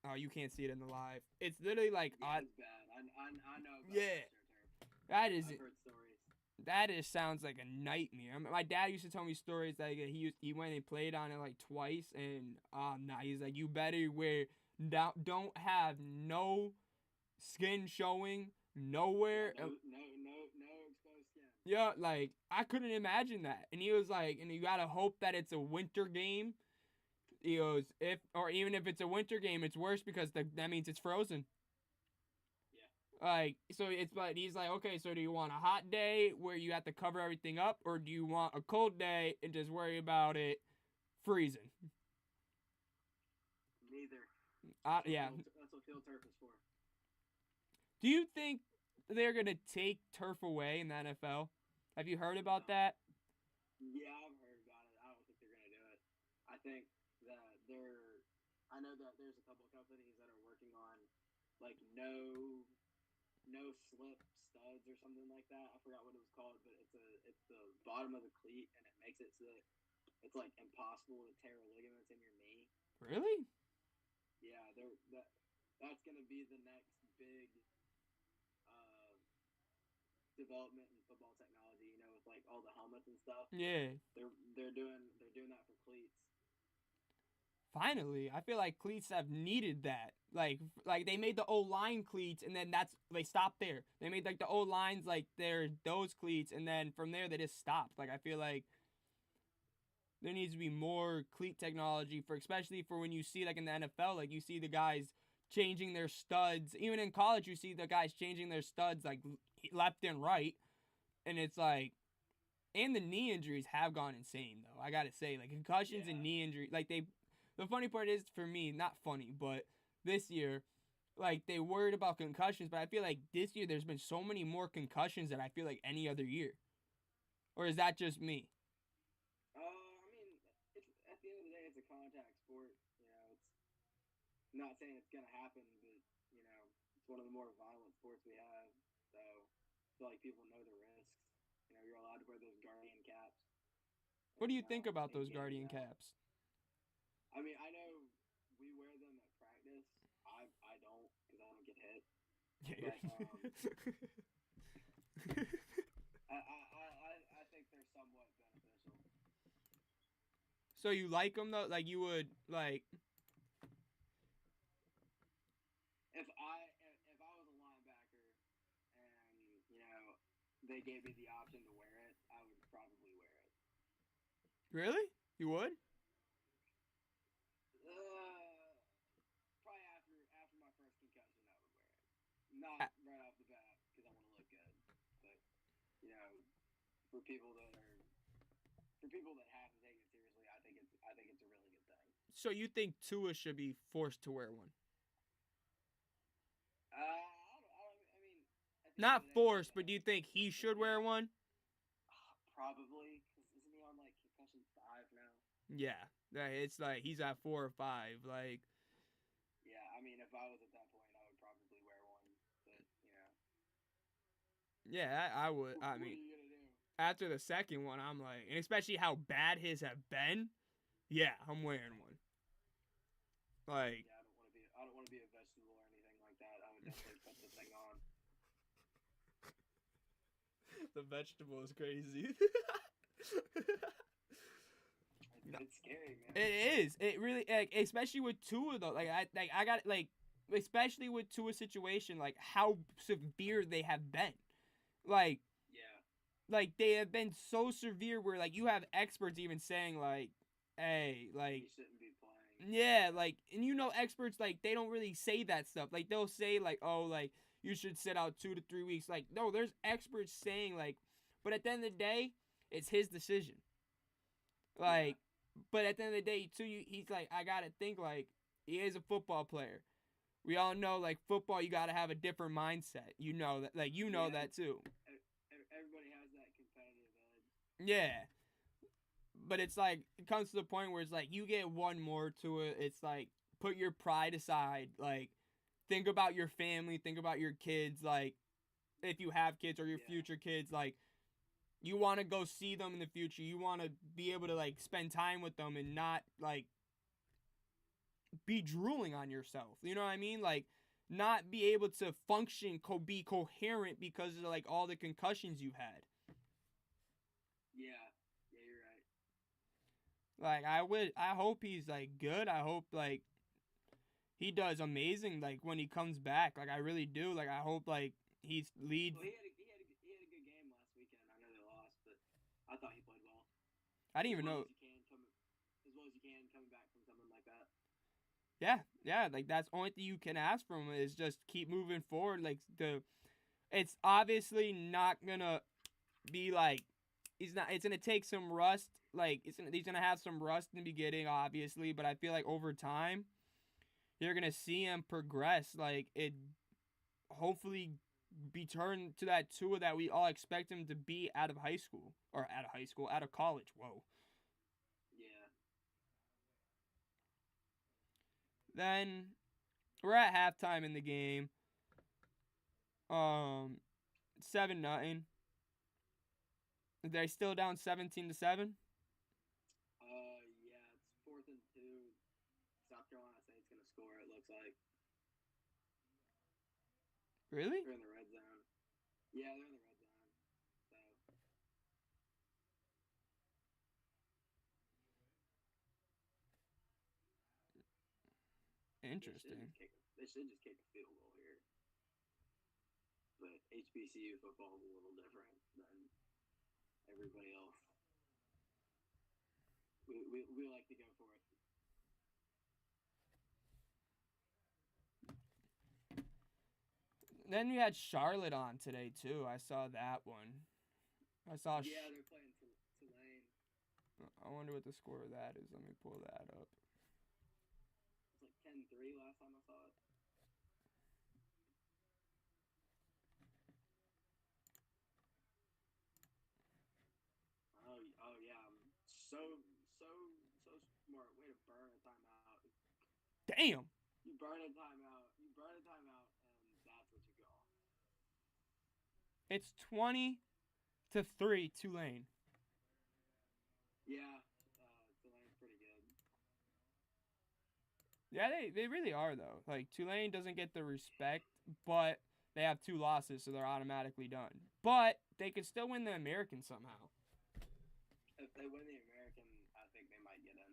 oh, you can't see it in the live. It's literally like, Yeah, it's bad. I know about yeah, AstroTurf. that is I've heard stories. that is sounds like a nightmare. I mean, my dad used to tell me stories that he went and played on it like twice, and nah, he's like, you better don't have no skin showing nowhere. Yeah, no exposed skin. Yeah, like I couldn't imagine that. And he was like, and you gotta hope that it's a winter game. He goes, if or even if it's a winter game, it's worse because that means it's frozen. Yeah. Like so, it's but he's like, okay, so do you want a hot day where you have to cover everything up, or do you want a cold day and just worry about it freezing? Neither. That's what Yeah. field turf is for. Do you think they're gonna take turf away in the NFL? Have you heard about No. that? Yeah, I've heard about it. I don't think they're gonna do it. I think that they're. I know that there's a couple of companies that are working on like no slip studs or something like that. I forgot what it was called, but it's the bottom of the cleat and it makes it so that it's like impossible to tear ligaments in your knee. Really? Yeah, that's gonna be the next big uh, development in football technology. You know, with like all the helmets and stuff. Yeah. They're doing that for cleats. Finally, I feel like cleats have needed that. Like they made the old line cleats, and then they stopped there. They made like the old lines like they're those cleats, and then from there they just stopped. Like I feel like there needs to be more cleat technology for, especially for when you see like in the NFL, like you see the guys changing their studs. Even in college, you see the guys changing their studs like left and right, and it's like, and the knee injuries have gone insane though. I gotta say, like concussions and Yeah. knee injury, like they. The funny part is for me, not funny, but this year, like they worried about concussions, but I feel like this year there's been so many more concussions than I feel like any other year. Or is that just me? I mean, it's at the end of the day, it's a contact sport. You know, it's I'm not saying it's gonna happen, but you know, it's one of the more violent sports we have. So I feel like people know the risks. You know, you're allowed to wear those guardian caps What do you think about in those games Guardian now. caps? I mean, I know we wear them at practice. I don't because I don't get hit. But I think they're somewhat beneficial. So you like them though? Like you would like? If I was a linebacker and you know they gave me the option to wear it, I would probably wear it. Really? You would? Probably after my first concussion, I would wear it. Not Uh, right off the bat because I want to look good, but you know, for people that are for people that have to take it seriously, I think it's a really good thing. So you think Tua should be forced to wear one? I mean, at the end of the Not day, forced, but do you think he should wear yeah, one? probably because isn't he on like concussion 5 now? Yeah, it's like he's at 4 or 5. Like, Yeah, I mean, if I was at that point, I would probably wear one. But yeah, I would. I what are mean, you gonna do? after the second one, I'm like, and especially how bad his have been. Yeah, I'm wearing one. Like, Yeah, I don't want to be a vegetable or anything like that. I would definitely put the thing on. the vegetable is crazy. It's scary, man. It is. It really, like, especially with Tua though. I got like, especially with Tua's situation, like how severe they have been. Like, Yeah, they have been so severe where like you have experts even saying like, hey, he like, shouldn't be playing. yeah, like, and experts like they don't really say that stuff. Like they'll say like, oh, like you should sit out 2 to 3 weeks. Like, no, there's experts saying like, but at the end of the day, it's his decision. Yeah, Like, but at the end of the day, too, he's like, I gotta think like he is a football player. We all know like football, you gotta have a different mindset. You know that, like you know yeah. that too. Everybody has that competitive edge. Yeah, but it's like it comes to the point where it's like you get one more to it. It's like put your pride aside. Like think about your family, think about your kids. Like if you have kids or your Yeah, future kids, like you want to go see them in the future. You want to be able to like spend time with them and not like be drooling on yourself. You know what I mean? Like not be able to function, be coherent because of like all the concussions you've had. yeah. You're right. Like I hope he's like good. I hope like he does amazing like when he comes back. Like I really do. Like I hope like he leads. Well, he had a good game last weekend. I know they I thought he played well, I didn't as even well know. as you can coming back from something like that. Yeah, like that's the only thing you can ask from him is just keep moving forward. Like it's obviously not gonna be like he's not. It's gonna take some rust. Like he's gonna have some rust in the beginning, obviously. But I feel like over time, you're gonna see him progress. Like it, hopefully, be turned to that Tua that we all expect him to be out of out of college. Whoa. Yeah. Then we're at halftime in the game. 7-0. They're still down 17-7. Yeah, it's 4th and 2. South Carolina State's gonna score. It looks like Really? they're in the red zone. Yeah, they're in the red zone. So Interesting. they should just kick a field goal here. But HBCU football is a little different than everybody else. We like to go for it. Then we had Charlotte on today too. I saw that one. Yeah, they're playing Tulane. I wonder what the score of that is. Let me pull that up. It's like 10-3 last time I saw it. Oh yeah, so smart way to burn a timeout. Damn. You burn a timeout, and that's what you call. It's 20-3 Tulane. Yeah, Tulane's pretty good. Yeah, they really are though. Like Tulane doesn't get the respect, but they have 2 losses, so they're automatically done. But they could still win the American somehow. If they win the American, I think they might get in.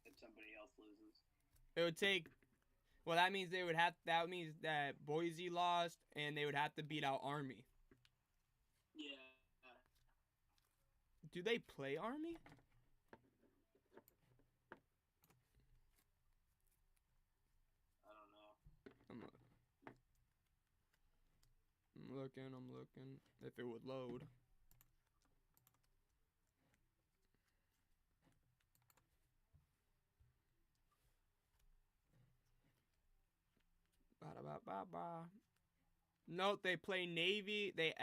If somebody else loses, It would take. Well, that means they would have. That means that Boise lost, and they would have to beat out Army. yeah. Do they play Army? I don't know. I'm looking. If it would load. Ba-da-ba-ba-ba. Note they play Navy. They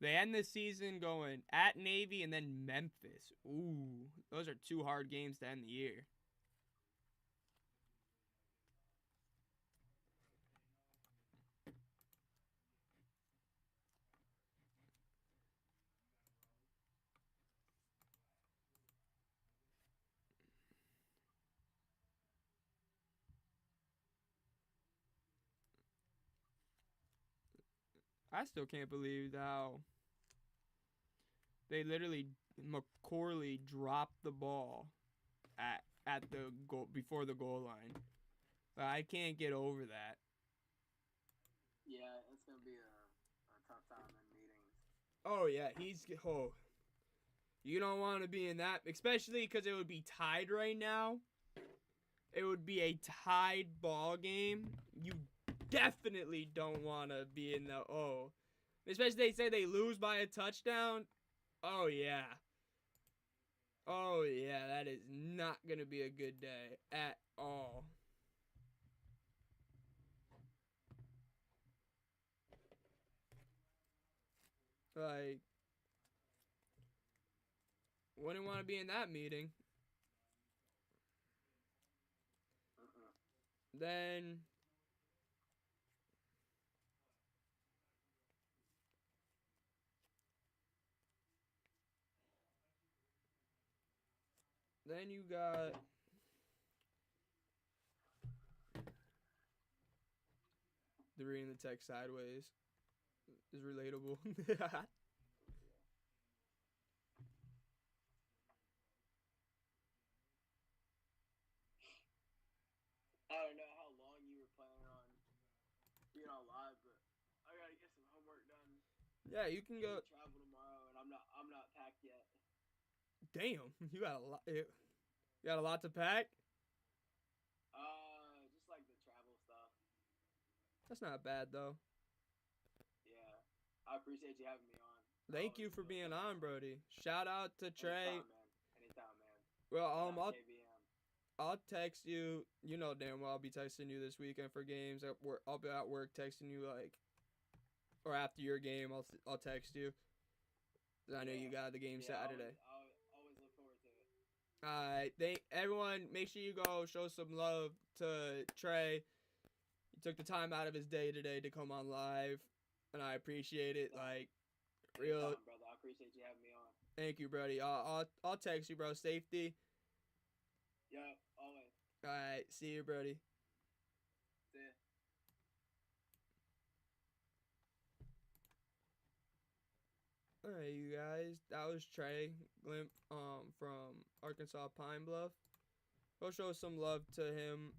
end the season going at Navy and then Memphis. Ooh, those are 2 hard games to end the year. I still can't believe how they literally McCorley dropped the ball at the goal before the goal line. I can't get over that. Yeah, it's gonna be a tough time in meetings. Oh yeah, you don't want to be in that, especially because it would be tied right now. It would be a tied ball game. You definitely don't want to be in the especially they say they lose by a touchdown. Oh yeah. Oh yeah, that is not gonna be a good day at all. Like, wouldn't want to be in that meeting. Then you got the reading the text sideways is relatable. I don't know how long you were planning on being on live, but I gotta get some homework done. Yeah, you can go. Travel tomorrow, and I'm I'm not packed yet. Damn, you got a lot. You got a lot to pack. Just like the travel stuff. That's not bad though. Yeah, I appreciate you having me on. I Thank always you for enjoy being talking on, about it. Brody. Shout out to Trey. Anytime, man. Anytime, man. Well, Shout out I'll KBM. I'll text you. You know damn well I'll be texting you this weekend for games. I'll be at work texting you like, or after your game. I'll text you. I know you Yeah, got the game yeah. Saturday. I always look forward to it. Alright, thank everyone. Make sure you go show some love to Trey. He took the time out of his day today to come on live, and I appreciate it. Anytime. Like, real. Anytime, brother. I appreciate you having me on. Thank you, Brody. I'll text you, bro. Safety. Yeah, always. All right, see you, Brody. See ya. All right, you guys. That was Trey Glimp from Arkansas Pine Bluff. Go show some love to him.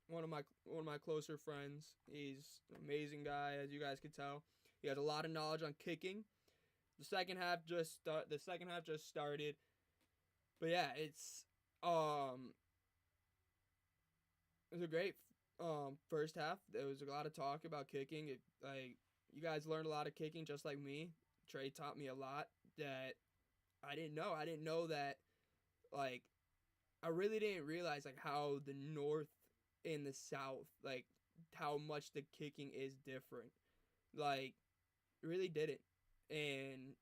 One of my closer friends. He's an amazing guy, as you guys can tell. He has a lot of knowledge on kicking. The second half just started. But yeah, it was a great first half. There was a lot of talk about kicking. You guys learned a lot of kicking just like me. Trey taught me a lot that I didn't know. I didn't know that, like, I really didn't realize like how the North and the South, like, how much the kicking is different. Like, really didn't. And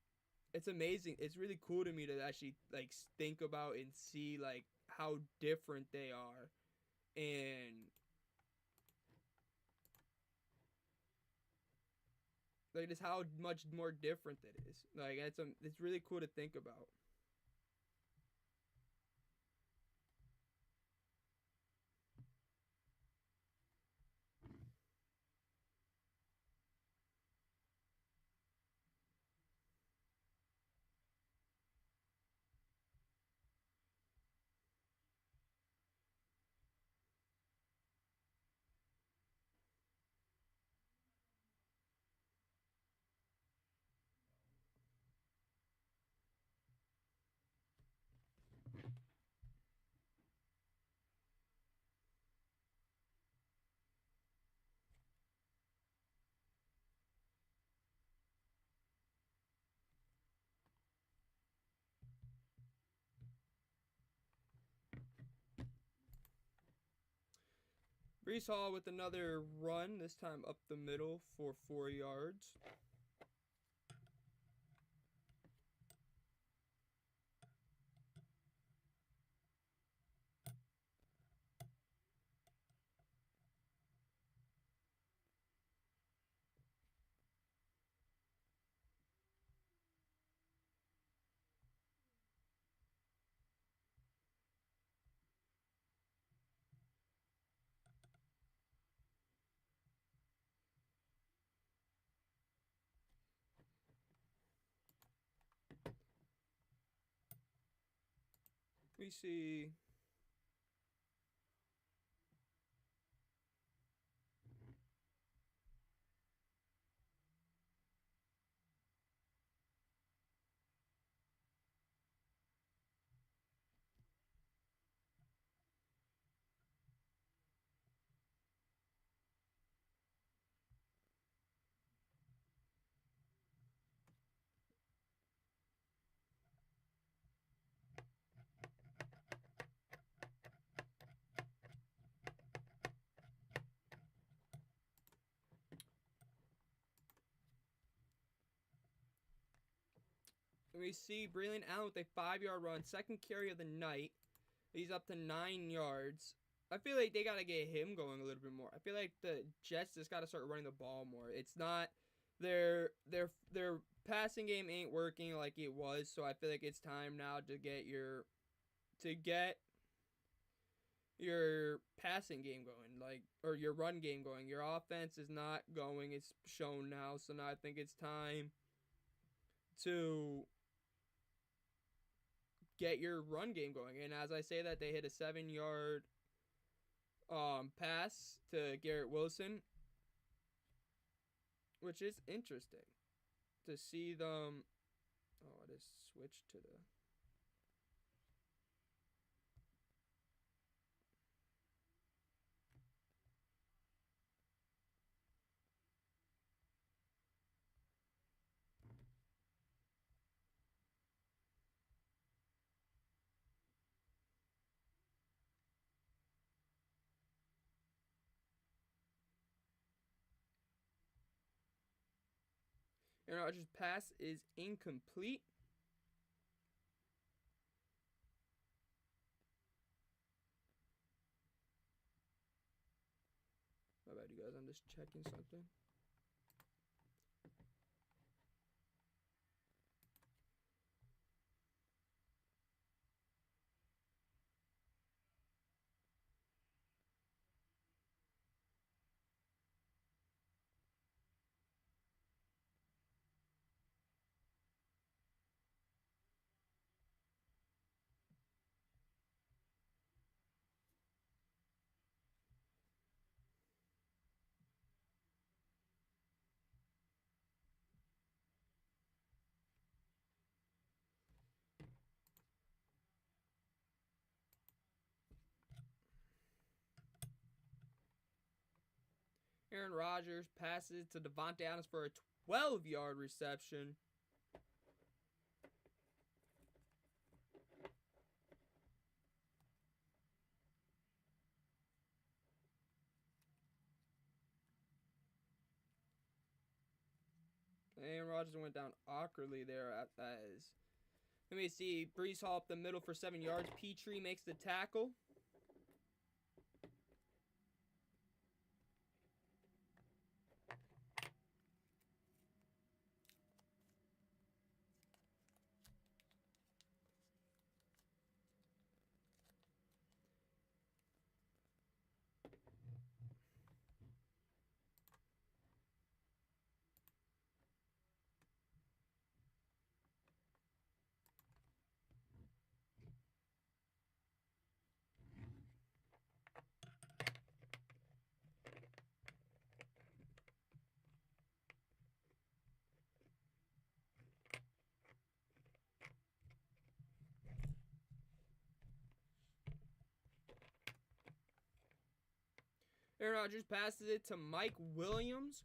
it's amazing. It's really cool to me to actually like think about and see like how different they are. And like just how much more different it is. Like it's really cool to think about. Brees Hall with another run, this time up the middle for 4 yards. We see Braylon Allen with a 5-yard run, second carry of the night. He's up to 9 yards. I feel like they gotta get him going a little bit more. I feel like the Jets just gotta start running the ball more. It's not their passing game ain't working like it was, so I feel like it's time now to get your passing game going, like, or your run game going. Your offense is not going. It's shown now, so now I think it's time to get your run game going. And as I say that, they hit a 7-yard pass to Garrett Wilson, which is interesting. to see them. Oh, it is switched to the. Aaron Rodgers' pass is incomplete. My bad, you guys. I'm just checking something. Aaron Rodgers passes to Devontae Adams for a 12-yard reception. Aaron Rodgers went down awkwardly there at as. Let me see. Brees Hall up the middle for 7 yards. Petrie makes the tackle. Aaron Rodgers passes it to Mike Williams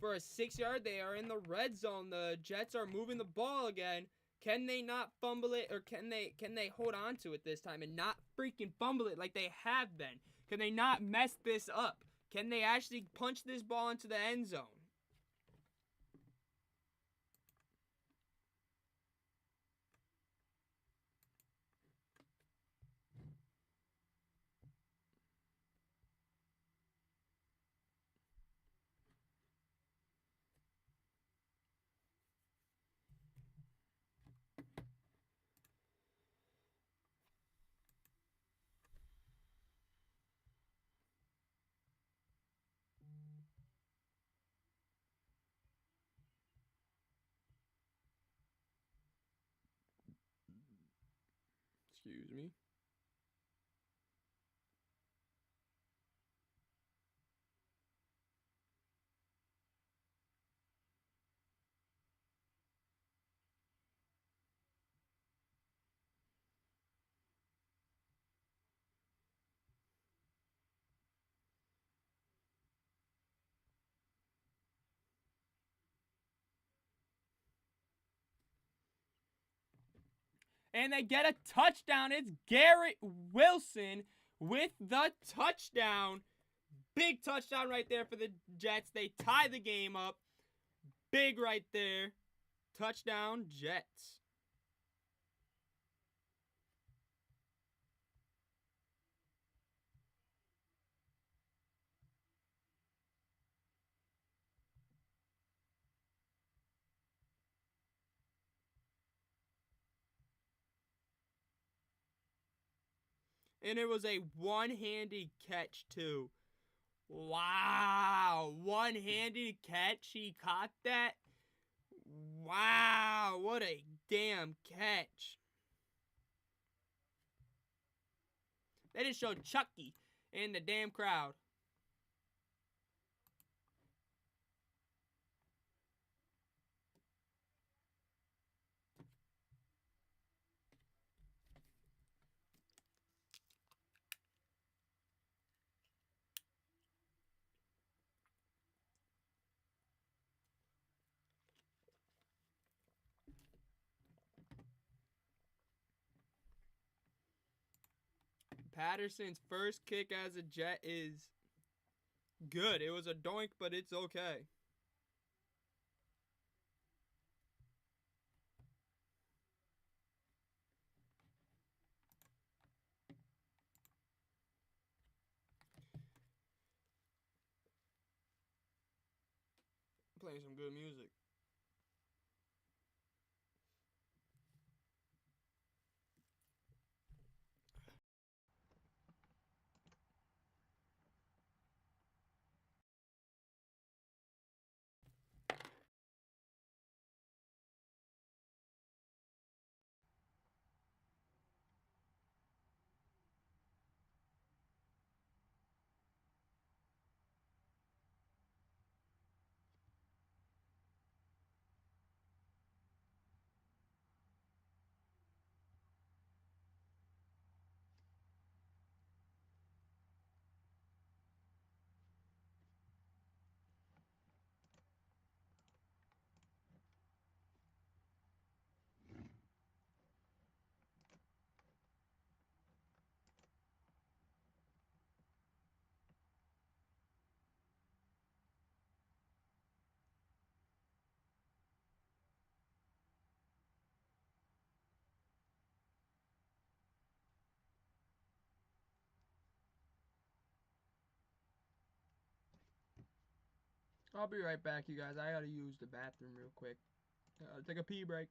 for a 6-yard. They are in the red zone. The Jets are moving the ball again. Can they not fumble it, or can they hold on to it this time and not freaking fumble it like they have been? Can they not mess this up? Can they actually punch this ball into the end zone? Excuse me. And they get a touchdown. It's Garrett Wilson with the touchdown. Big touchdown right there for the Jets. They tie the game up. Big right there. Touchdown, Jets. And it was a one-handed catch, too. Wow. One-handed catch. He caught that. Wow. What a damn catch. They just showed Chucky in the damn crowd. Patterson's first kick as a Jet is good. It was a doink, but it's okay. Playing some good music. I'll be right back, you guys. I gotta use the bathroom real quick. Take a pee break.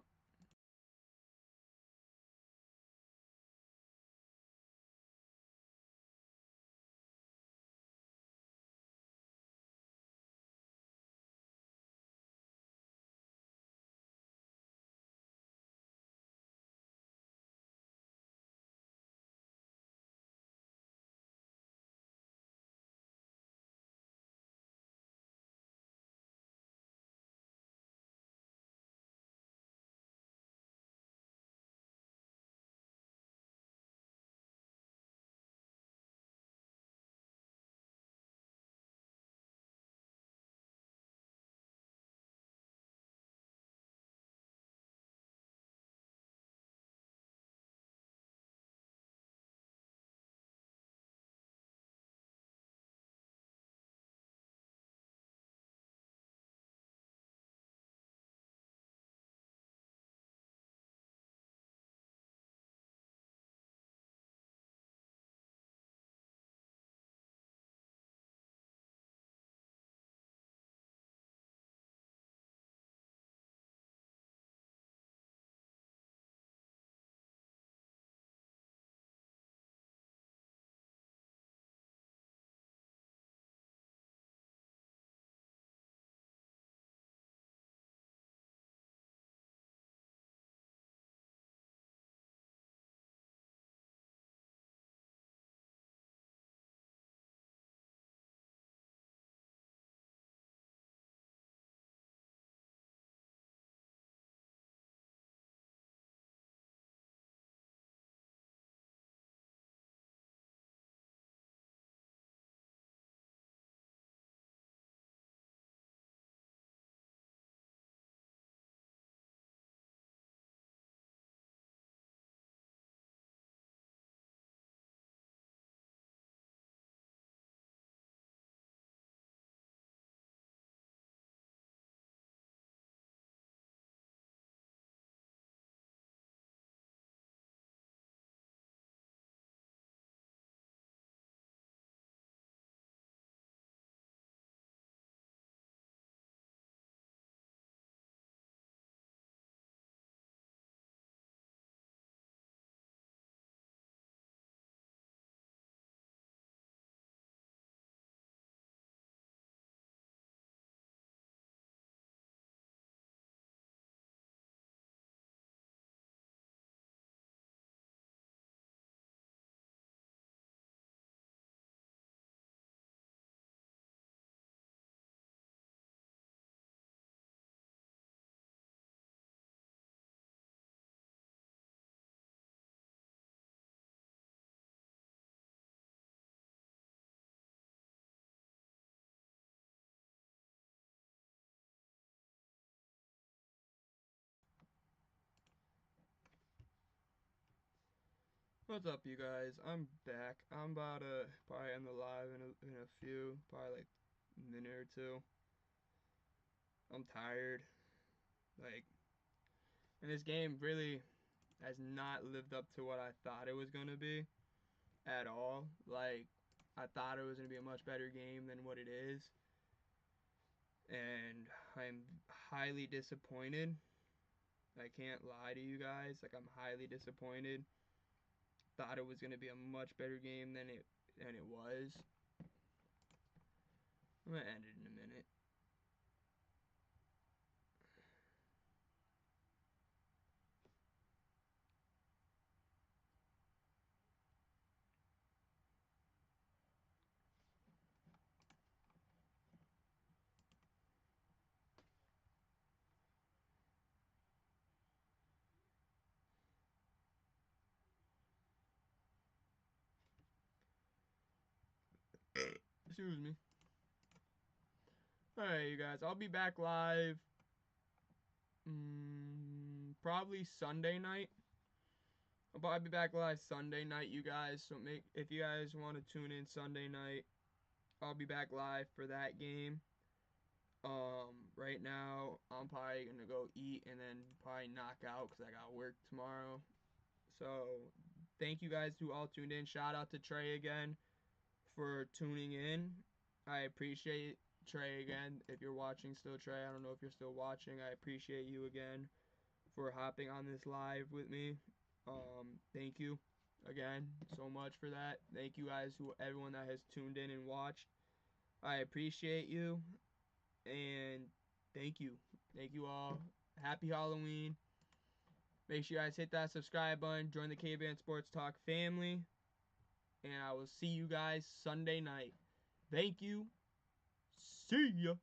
What's up, you guys? I'm back. I'm about to probably end the live in a few, probably like a minute or two. I'm tired. Like, and this game really has not lived up to what I thought it was gonna be at all. Like, I thought it was gonna be a much better game than what it is, and I'm highly disappointed. I can't lie to you guys. Like, I'm highly disappointed. Thought it was gonna be a much better game than it was. I'm gonna end it in a minute. Excuse me. Alright, you guys. I'll be back live probably Sunday night. I'll probably be back live Sunday night, you guys. So if you guys want to tune in Sunday night, I'll be back live for that game. Right now I'm probably gonna go eat and then probably knock out because I got work tomorrow. So thank you guys who all tuned in. Shout out to Trey again for tuning in. I appreciate Trey again. If you're watching still, Trey, I don't know if you're still watching. I appreciate you again for hopping on this live with me. Thank you again so much for that. Thank you guys, everyone that has tuned in and watched. I appreciate you and thank you all. Happy Halloween. Make sure you guys hit that subscribe button. Join the K-Band Sports Talk family. And I will see you guys Sunday night. Thank you. See ya.